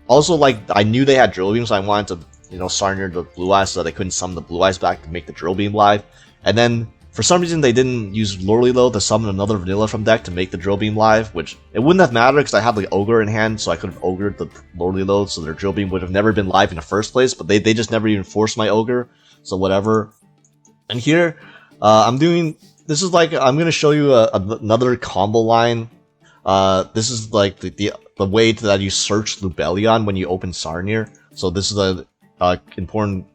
also, like, I knew they had Drill Beam, so I wanted to you know, Sarnier the Blue Eyes so that they couldn't summon the Blue Eyes back to make the Drill Beam live. And then, for some reason, they didn't use Lorelilo to summon another Vanilla from deck to make the Drill Beam live, which it wouldn't have mattered because I had like Ogre in hand, so I could have Ogred the Lorelilo, so their Drill Beam would have never been live in the first place, but they just never even forced my Ogre, so whatever. And here, I'm going to show you another combo line. This is like the way that you search Lubellion when you open Sarnier. So this is a important,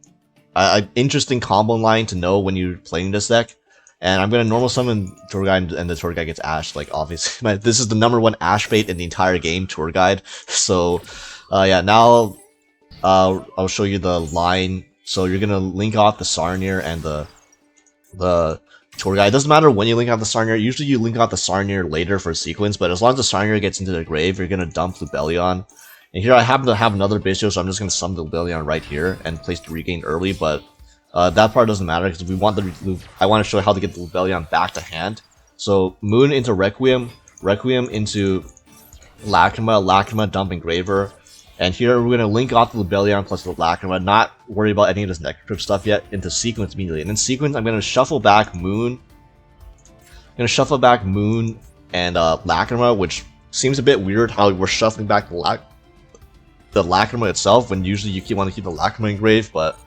interesting combo line to know when you're playing this deck. And I'm gonna normal summon Tour Guide, and the Tour Guide gets Ash. Like obviously, this is the #1 Ash bait in the entire game, Tour Guide. So, yeah. Now, I'll show you the line. So you're gonna link off the Sarnier and the Tour Guide. It doesn't matter when you link out the Sarnier. Usually you link out the Sarnier later for a sequence, but as long as the Sarnier gets into the grave, you're gonna dump Lubellion. And here I happen to have another Bystial, so I'm just gonna summon the Lubellion right here and place the Regain early, but that part doesn't matter because I want to show you how to get the Lubellion back to hand. So Moon into Requiem, Requiem into Lacrima, Lacrima dump Engraver. And here we're going to link off the Lubellion plus the Lacrima, not worry about any of this Necrocrypt stuff yet, into Sequence immediately. And in Sequence, I'm going to shuffle back Moon. I'm going to shuffle back Moon and Lacrima, which seems a bit weird how we're shuffling back the Lacrima itself, when usually you want to keep the Lacrima engraved, but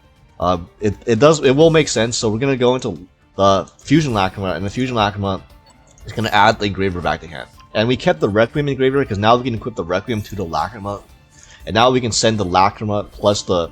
it will make sense. So we're going to go into the Fusion Lacrima, and the Fusion Lacrima is going to add the Engraver back to hand. And we kept the Requiem Engraver because now we can equip the Requiem to the Lacrima. And now we can send the Lacrima plus the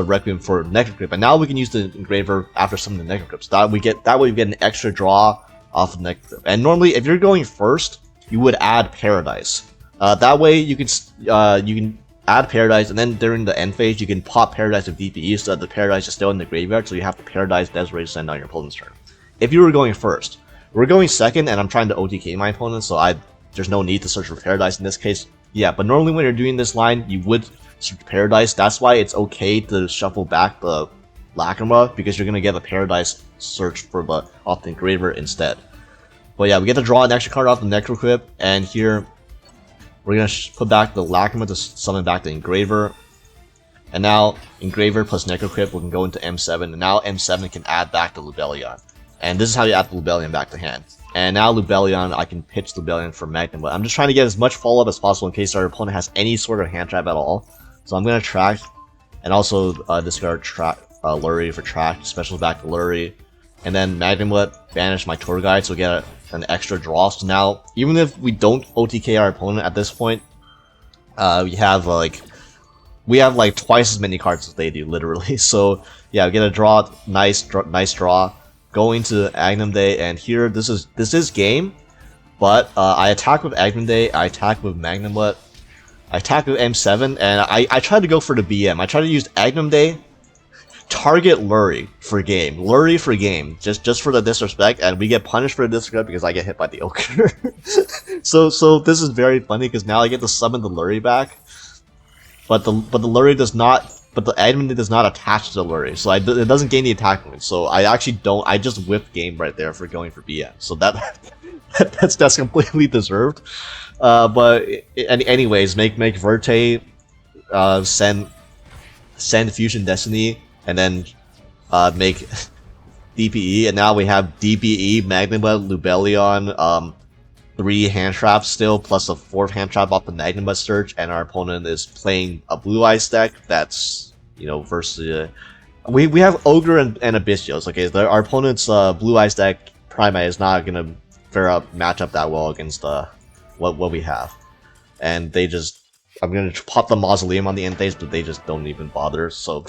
Requiem for Necrocrypt. And now we can use the Engraver after some of the Necrocrypts. That way we get an extra draw off of Necrocrypt. And normally, if you're going first, you would add Paradise. That way you can add Paradise, and then during the end phase you can pop Paradise with DPE so that the Paradise is still in the graveyard, so you have the Paradise Desperate to send on your opponent's turn. If you were going first. We're going second, and I'm trying to OTK my opponent, so there's no need to search for Paradise in this case. Yeah, but normally when you're doing this line, you would search Paradise. That's why it's okay to shuffle back the Lacrima, because you're going to get a Paradise search off the Engraver instead. But yeah, we get to draw an extra card off the Necrocrypt, and here we're going to put back the Lacrima to summon back the Engraver. And now Engraver plus Necrocrypt we can go into M7, and now M7 can add back the Lubellion. And this is how you add the Lubellion back to hand. And now Lubellion, I can pitch Lubellion for Magnum, but I'm just trying to get as much follow-up as possible in case our opponent has any sort of hand trap at all. So I'm going to track, and also discard Lurie for track, special back to Lurie. And then Magnum banish my Tour Guide, so we get an extra draw. So now, even if we don't OTK our opponent at this point, we have like twice as many cards as they do, literally. So yeah, we get a draw, nice draw. Go into Agnum Day, and here this is game, but I attack with Agnum Day, I attack with Magnumlet, I attack with M7, and I try to go for the BM. I try to use Agnum Day, target Lurie for game, just for the disrespect, and we get punished for the disrespect because I get hit by the Ogre. so this is very funny because now I get to summon the Lurie back, but the Lurie does not. But the Agnum does not attach to the Lurie, so it doesn't gain the attack points. So I actually don't. I just whipped game right there for going for BM. So that's completely deserved. But anyways, make Verte send Fusion Destiny, and then make DPE, and now we have DPE, Magnumlet, Lubellion, 3 Handtraps still, plus a 4th Handtrap off the Magnumlet search, and our opponent is playing a Blue Eyes deck that's, versus... we have Ogre and Abyssios, okay? Our opponent's Blue Eyes deck, Primite, is not going to match up that well against what we have. And they just... I'm going to pop the Mausoleum on the end phase, but they just don't even bother, so...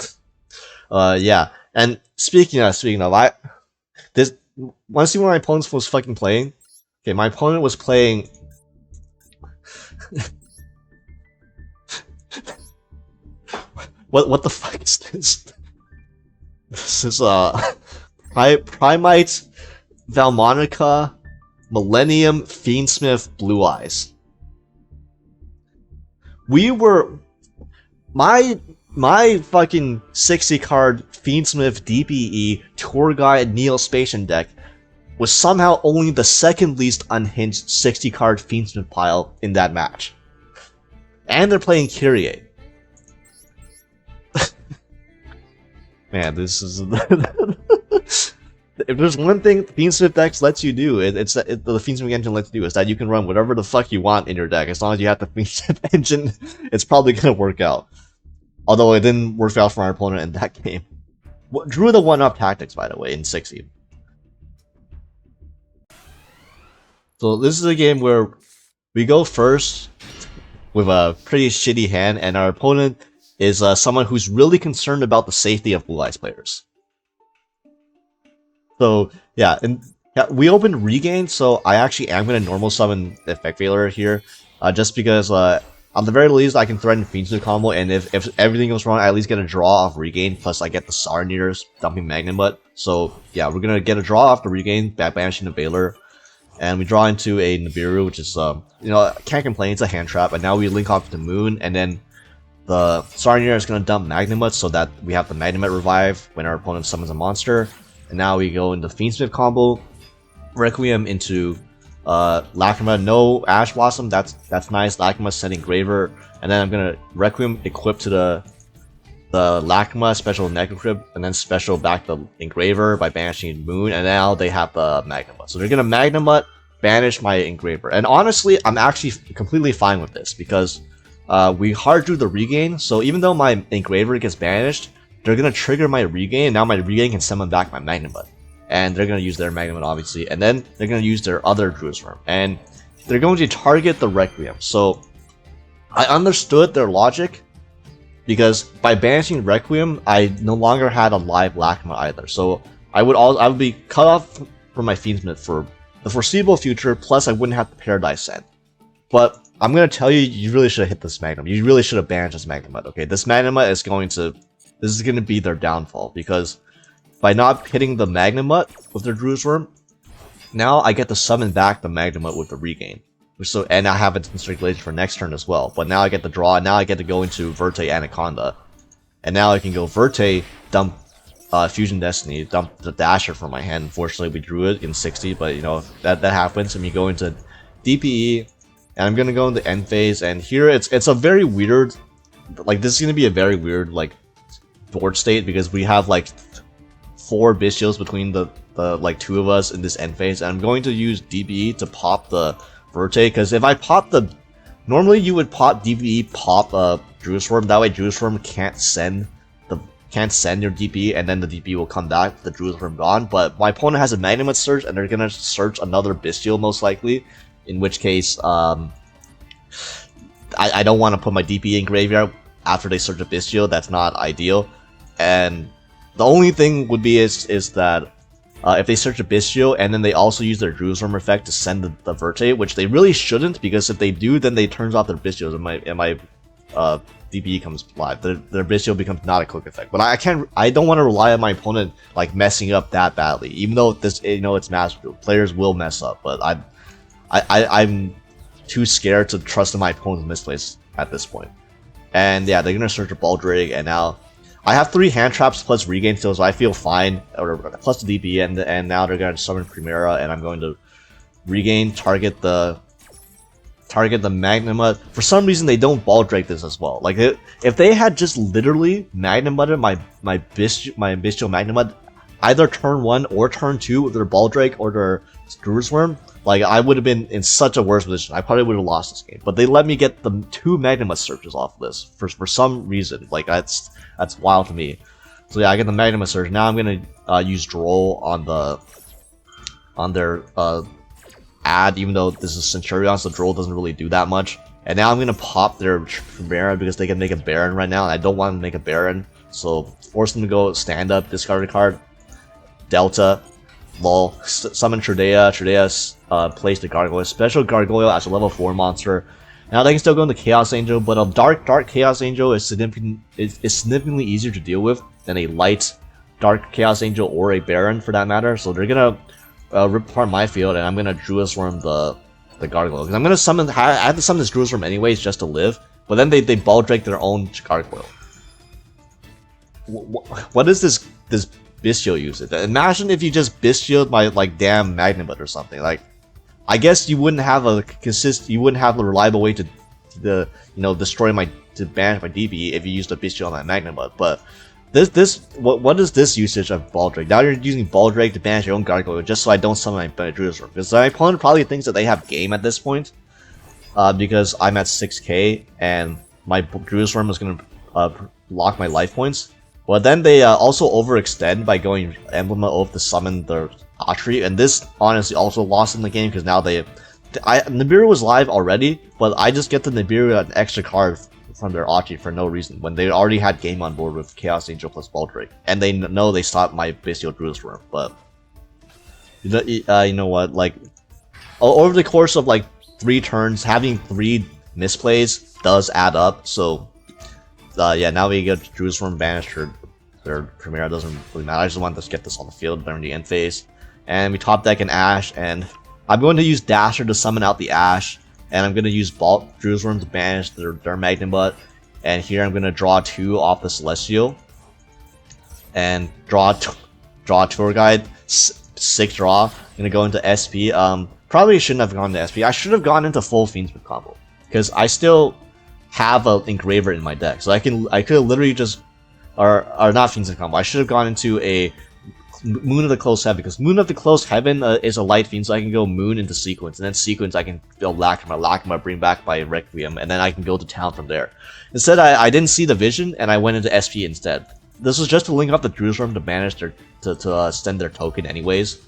yeah. And speaking of, want to see what my opponent was fucking playing? Okay, my opponent was playing... What the fuck is this? This is, Primite, VAALMONICA, MILENNIUM, Fiendsmith, Blue Eyes. We were... My fucking 60-card Fiendsmith DPE Tour Guide Neo-Spacian deck was somehow only the second least unhinged 60-card Fiendsmith pile in that match. And they're playing Kyrie. Man, this is... If there's one thing Fiendsmith decks lets you do, it's that the Fiendsmith engine lets you do, is that you can run whatever the fuck you want in your deck. As long as you have the Fiendsmith engine, it's probably gonna work out. Although it didn't work out for our opponent in that game. Drew the 1-up tactics, by the way, in 60. So this is a game where we go first with a pretty shitty hand, and our opponent is someone who's really concerned about the safety of Blue Eyes players. So yeah, and we opened Regain, so I actually am going to normal summon Effect Veiler here, just because on the very least I can threaten Fiendsmith combo, and if everything goes wrong, I at least get a draw off Regain, plus I get the Sarniers dumping Magnamut. So yeah, we're going to get a draw off the Regain, back banishing the Veiler, and we draw into a Nibiru, which is, you know, can't complain, it's a hand trap, and now we link off the Moon, and then the Sarnier is going to dump Magnamut so that we have the Magnamut revive when our opponent summons a monster. And now we go into Fiendsmith combo, Requiem into Lacrima, no Ash Blossom, that's nice. Lacrima send Engraver, and then I'm gonna Requiem equip to the Lacrima, special Necrocrypt, and then special back the Engraver by banishing Moon, and now they have the Magnamut. So they're gonna Magnamut, banish my Engraver. And honestly, I'm actually completely fine with this, because we hard drew the Regain, so even though my Engraver gets banished, they're gonna trigger my Regain, and now my Regain can summon back my Magnamut. And they're gonna use their Magnamut, obviously, and then they're gonna use their other Druid's Worm. And they're going to target the Requiem. So I understood their logic, because by banishing Requiem, I no longer had a live Lacrima either. So I would be cut off from my Fiendsmith for the foreseeable future, plus I wouldn't have the Paradise Send. But I'm gonna tell you, you really should have hit this Magnamut. You really should have banished this Magnamut, okay? This Magnamut is going to... This is going to be their downfall, because by not hitting the Magnamut with their Druid's Worm, now I get to summon back the Magnamut with the Regain. And I have it in circulation for next turn as well. But now I get the draw, and now I get to go into Verte Anaconda. And now I can go Verte, dump Fusion Destiny, dump the Dasher from my hand. Unfortunately, we drew it in 60, but you know, that happens. And we go into DPE, and I'm going to go into end phase, and here it's a very weird... Like, this is going to be a very weird, like, board state, because we have like 4 Bystials between the like 2 of us in this end phase, and I'm going to use DBE to pop the Verte, because if I pop the... Normally you would pop DBE, pop Druid's Worm, that way Druid's Worm can't send your DBE, and then the DBE will come back with the Druid's Worm gone, but my opponent has a Magnamut Surge, and they're gonna search another Bystial most likely, in which case I don't want to put my DBE in graveyard after they search a Bystial. That's not ideal. And the only thing would be is that if they search a Bystial and then they also use their Druid's Worm effect to send the Verte, which they really shouldn't, because if they do, then they turns off their Bystials and my DPE comes live. Their Bystial becomes not a quick effect. But I don't want to rely on my opponent like messing up that badly. Even though this, you know, it's Master Duel, players will mess up. But I'm too scared to trust in my opponent's misplays at this point. And yeah, they're gonna search a Baldrake, and now I have 3 hand traps plus Regain still, so I feel fine, or plus the DP, and now they're going to summon Primera, and I'm going to Regain, target the Magnamut. For some reason, they don't Baldrake this as well. Like, if they had just literally Magnamutted my Bystial Magnamut, either turn 1 or turn 2 with their Baldrake or their Druid's Worm, like, I would have been in such a worse position. I probably would have lost this game. But they let me get the 2 Magnamut searches off of this for some reason. Like, that's wild to me. So yeah, I get the Magnamut Surge. Now I'm gonna use Droll on their ad, even though this is Centur-ion, so Droll doesn't really do that much. And now I'm gonna pop their Baron, because they can make a Baron right now, and I don't want to make a Baron. So force them to go stand up, discard a card, Delta, lol, summon Tridea. Tridea's place the Gargoyle, special Gargoyle as a level 4 monster. Now they can still go into Chaos Angel, but a dark Chaos Angel is significantly easier to deal with than a light Dark Chaos Angel or a Baron for that matter. So they're gonna rip apart my field, and I'm gonna Druid's Worm the Gargoyle, because I'm gonna summon. I have to summon this Druid's Worm anyways just to live. But then they Baldrake their own Gargoyle. What is this Bystial use? Imagine if you just Bystialed my like damn Magnamut or something. Like, I guess you wouldn't have a reliable way to destroy to banish my DB if you used a Bystial on my Magnamut. But What is this usage of Baldrake? Now you're using Baldrake to banish your own gargoyle just so I don't summon my Druid's Worm. Because my opponent probably thinks that they have game at this point. Because I'm at 6k and my Druid's Worm is going to block my life points. But then they also overextend by going Emblem of Oath to summon the Atri, and this honestly also lost in the game because now Nibiru was live already, but I just get the Nibiru an extra card from their Atri for no reason when they already had game on board with Chaos Angel plus Baldrake, and they know they stopped my Bystial Druid's Worm. But you know what? Like over the course of like 3 turns, having 3 misplays does add up. So yeah, now we get Druid's Worm banished or their Chimera, doesn't really matter. I just want to get this on the field during the end phase. And we top deck an Ash, and I'm going to use Dasher to summon out the Ash, and I'm going to use Druid's Worm to banish their Magnum Butt. And here I'm going to draw 2 off the Celestial, and draw Tour Guide, 6 draw. I'm going to go into SP. Probably shouldn't have gone to SP. I should have gone into full Fiendsmith combo, because I still have an Engraver in my deck, so I could have literally just or not Fiendsmith combo. I should have gone into a Moon of the Closed Heaven, because Moon of the Closed Heaven is a light fiend, so I can go Moon into Sequence, and then Sequence I can build Lacrima, bring back my Requiem, and then I can go to town from there. Instead, I didn't see the vision, and I went into SP instead. This was just to link up the Druid's Worm to banish to send their token anyways.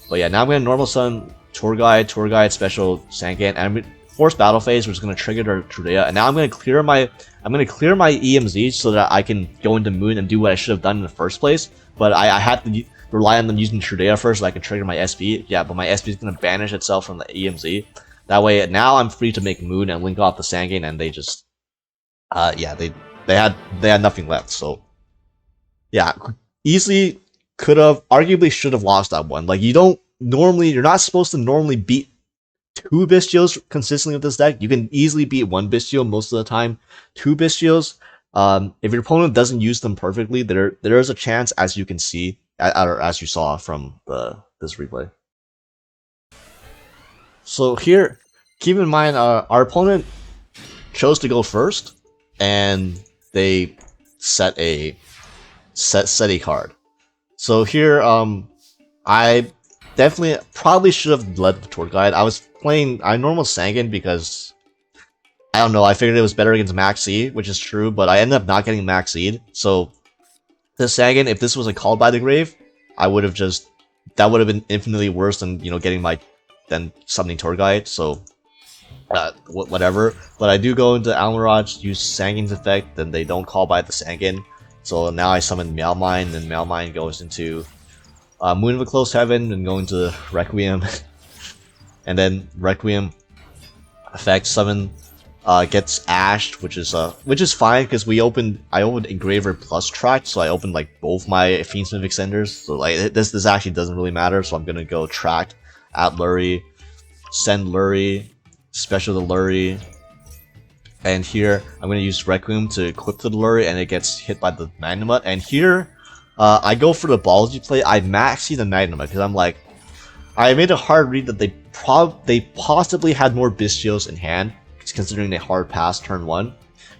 But yeah, now I'm going to normal summon Tour Guide, special Sangan, and I'm going to force battle phase, which is going to trigger their Trudea, and now I'm going to clear my EMZ so that I can go into Moon and do what I should have done in the first place. But I had to rely on them using Trudea first so I can trigger my SP. Yeah, but my SP is going to banish itself from the EMZ. That way, now I'm free to make Moon and link off the Sangan, and they just, yeah, they had nothing left. So, yeah, easily could have, arguably should have lost that one. Like you're not supposed to normally beat 2 Bystials consistently with this deck. You can easily beat 1 Bystial most of the time. 2 Bystials, if your opponent doesn't use them perfectly, there is a chance, as you can see, or as you saw from this replay. So here, keep in mind, our opponent chose to go first, and they set a card. So here, I definitely probably should have led the Tour Guide. I was playing normal Sangan because I don't know, I figured it was better against Max Seed, which is true, but I ended up not getting Max Seed. So the Sangan, if this wasn't called by the grave, that would have been infinitely worse than than summoning Tour Guide. So whatever. But I do go into Almirage, use Sangan's effect, then they don't call by the Sangan. So now I summon Meowmine, and Meowmine goes into Moon of the Closed Heaven, and going to Requiem, and then Requiem effect summon gets ashed, which is fine because I opened Engraver plus Tract, so I opened like both my Fiendsmith extenders. So like this actually doesn't really matter. So I'm gonna go Tract, at Lurie, send Lurie, special the Lurie, and here I'm gonna use Requiem to equip to the Lurie, and it gets hit by the Magnum. And here I go for the ballsy play. I maxi the Magnum because I'm like, I made a hard read that they possibly had more Bystials in hand, considering they hard pass turn 1.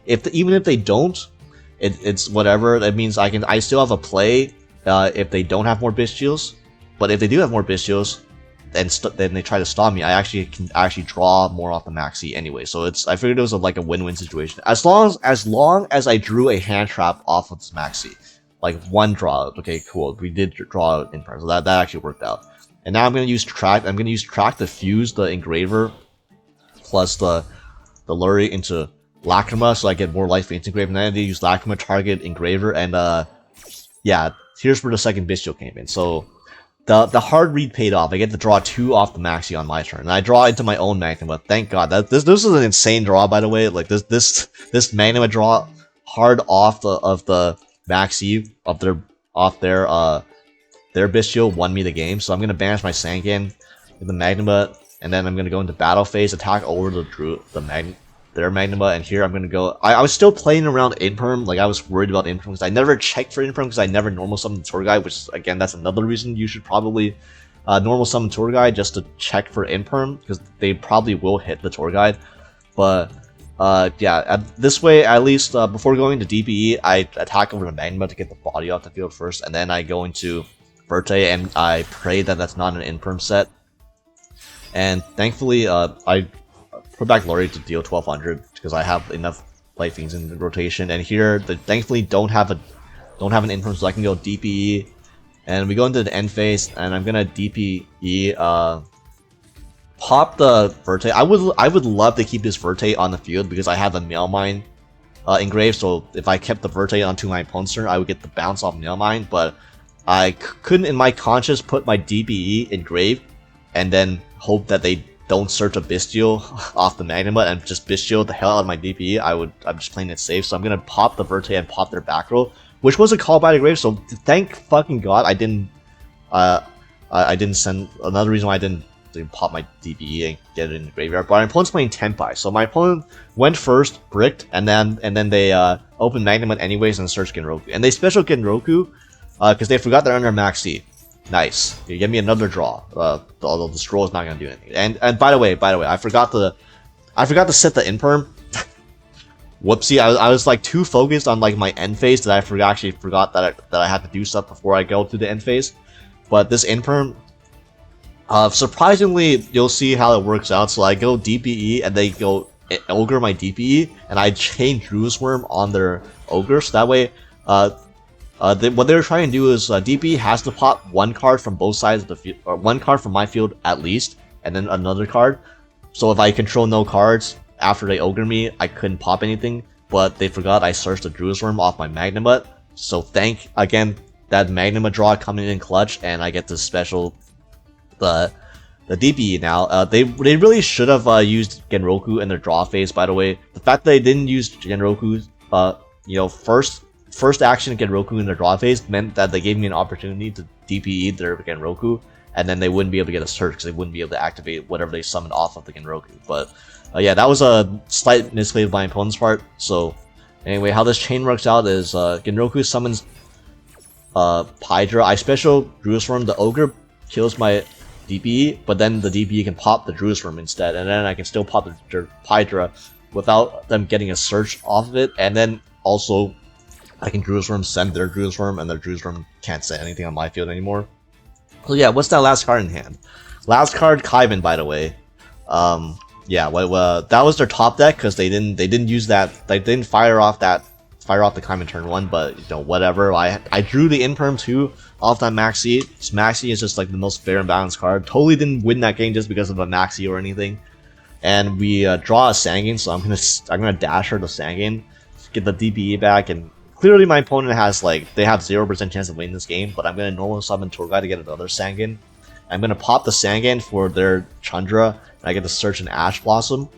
Even if they don't, it's whatever. That means I still have a play if they don't have more Bystials. But if they do have more Bystials, then they try to stop me, I can draw more off the maxi anyway. So I figured it was like a win-win situation. As long as I drew a hand trap off of this maxi. Like 1 draw. Okay, cool. We did draw in person, so that actually worked out. And now I'm gonna use Tract. I'm gonna use Tract to fuse the Engraver plus the Lurie into Lacrima, so I get more life against Engraver. And then I use Lacrima, target Engraver, and yeah, here's where the second Bystial came in. So the hard read paid off. I get to draw 2 off the maxi on my turn, and I draw into my own Magnum. Thank God. This is an insane draw, by the way. Like this Magnum draw hard off of the maxi of their Bystial won me the game. So I'm gonna banish my Sangan with the Magnum, and then I'm gonna go into battle phase, attack over their Magnum, and here I'm gonna go. I was still playing around Imperm, like I was worried about Imperm because I never checked for Imperm because I never normal summoned the Tour Guide, which again, that's another reason you should probably normal summon Tour Guide just to check for Imperm, because they probably will hit the Tour Guide. But Yeah, this way, at least before going to DPE, I attack over the Magma to get the body off the field first, and then I go into Verte, and I pray that that's not an in-perm set. And thankfully, I put back Lori to deal 1200 because I have enough Light Fiends in the rotation, and here they thankfully don't have an in-perm, so I can go DPE, and we go into the end phase, and I'm gonna DPE, pop the Verte. I would love to keep this Verte on the field because I have a Meowmine engraved, so if I kept the Verte onto my opponent's turn, I would get the bounce off Meowmine, but I couldn't in my conscience put my DPE engraved and then hope that they don't search a Bystial off the Magnemite and just Bystial the hell out of my DPE. I'm just playing it safe, so I'm gonna pop the Verte and pop their back row, which was a call by the grave, so thank fucking god I didn't send. Another reason why I didn't pop my DPE and get it in the graveyard. But my opponent's playing Tenpai, so my opponent went first, bricked, and then they opened Magnemite anyways and searched Genroku. And they special Genroku because they forgot they're under Max C. Nice. You give me another draw. Although the scroll is not gonna do anything. And by the way, I forgot to set the imperm. Whoopsie! I was like too focused on like my end phase that I actually forgot that I had to do stuff before I go to the end phase. But this imperm. Surprisingly, you'll see how it works out. So I go DPE and they go Ogre my DPE, and I chain Druid's Worm on their Ogre. So that way, what they're trying to do is DPE has to pop one card from both sides of the field, or one card from my field at least, and then another card. So if I control no cards after they Ogre me, I couldn't pop anything. But they forgot I searched the Druid's Worm off my Magnemite. So thank again that Magnemite draw coming in clutch, and I get this special. The DPE now. They really should have used Genroku in their draw phase. By the way, the fact that they didn't use Genroku, first action Genroku in their draw phase meant that they gave me an opportunity to DPE their Genroku, and then they wouldn't be able to get a search because they wouldn't be able to activate whatever they summoned off of the Genroku. But yeah, that was a slight misplay by my opponent's part. So anyway, how this chain works out is Genroku summons Hydra. I special Druid's Worm. The Ogre kills my DPE, but then the DPE can pop the Druid's Worm instead, and then I can still pop the Hydra without them getting a search off of it, and then also I can Druid's Worm send their Druid's Worm, and their Druid's Worm can't send anything on my field anymore. So yeah, what's that last card in hand? Last card, Kaiban, by the way. Yeah, well, that was their top deck because they didn't use that. They didn't fire off the Kaiban turn 1, but you know, whatever. I drew the Imperm too off that Maxi. So Maxi is just like the most fair and balanced card. Totally didn't win that game just because of a Maxi or anything. And we draw a Sangan, so I'm gonna dash her to Sangan, get the DPE back, and clearly my opponent has they have 0% chance of winning this game. But I'm gonna normal summon Torgai to get another Sangan. I'm gonna pop the Sangan for their Chandra, and I get to search an Ash Blossom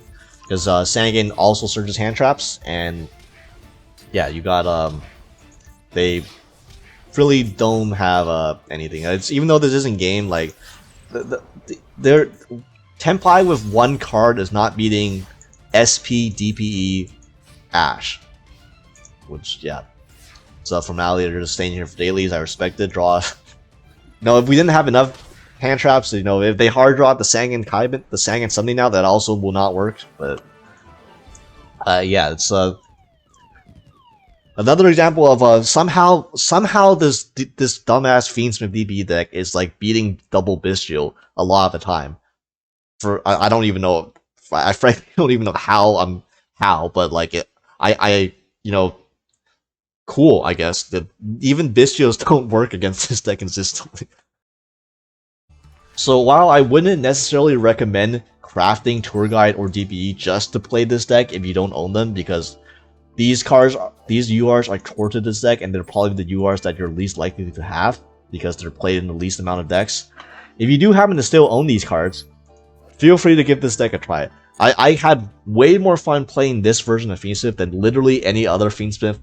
because Sangan also searches Handtraps, and yeah, you got they really don't have anything. It's even though this isn't game, like they're Tenpai with one card is not beating SP DPE Ash, which yeah, it's a formality. They're just staying here for dailies. I respect it. Draw. No, if we didn't have enough hand traps, you know, if they hard draw the Sangan Kaiban, the Sangan something now, that also will not work. But yeah, it's another example of somehow this dumbass Fiendsmith DB deck is like beating double Bystial a lot of the time. I don't even know. I frankly don't even know how, but like I you know, cool, I guess that even Bystials don't work against this deck consistently. So while I wouldn't necessarily recommend crafting Tour Guide or DBE just to play this deck if you don't own them, because these URs are core to this deck, and they're probably the URs that you're least likely to have because they're played in the least amount of decks. If you do happen to still own these cards, feel free to give this deck a try. I had way more fun playing this version of Fiendsmith than literally any other Fiendsmith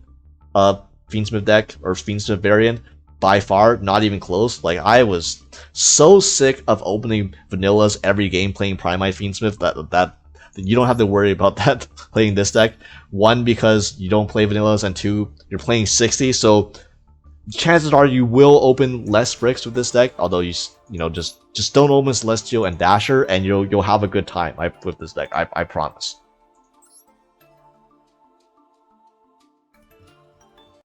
deck or Fiendsmith variant. By far, not even close. Like, I was so sick of opening vanillas every game playing Primite Fiendsmith that you don't have to worry about that playing this deck. One, because you don't play vanillas, and two, you're playing 60, so chances are you will open less bricks with this deck. Although you know just don't open Celestial and Dasher, and you'll have a good time with this deck. I promise.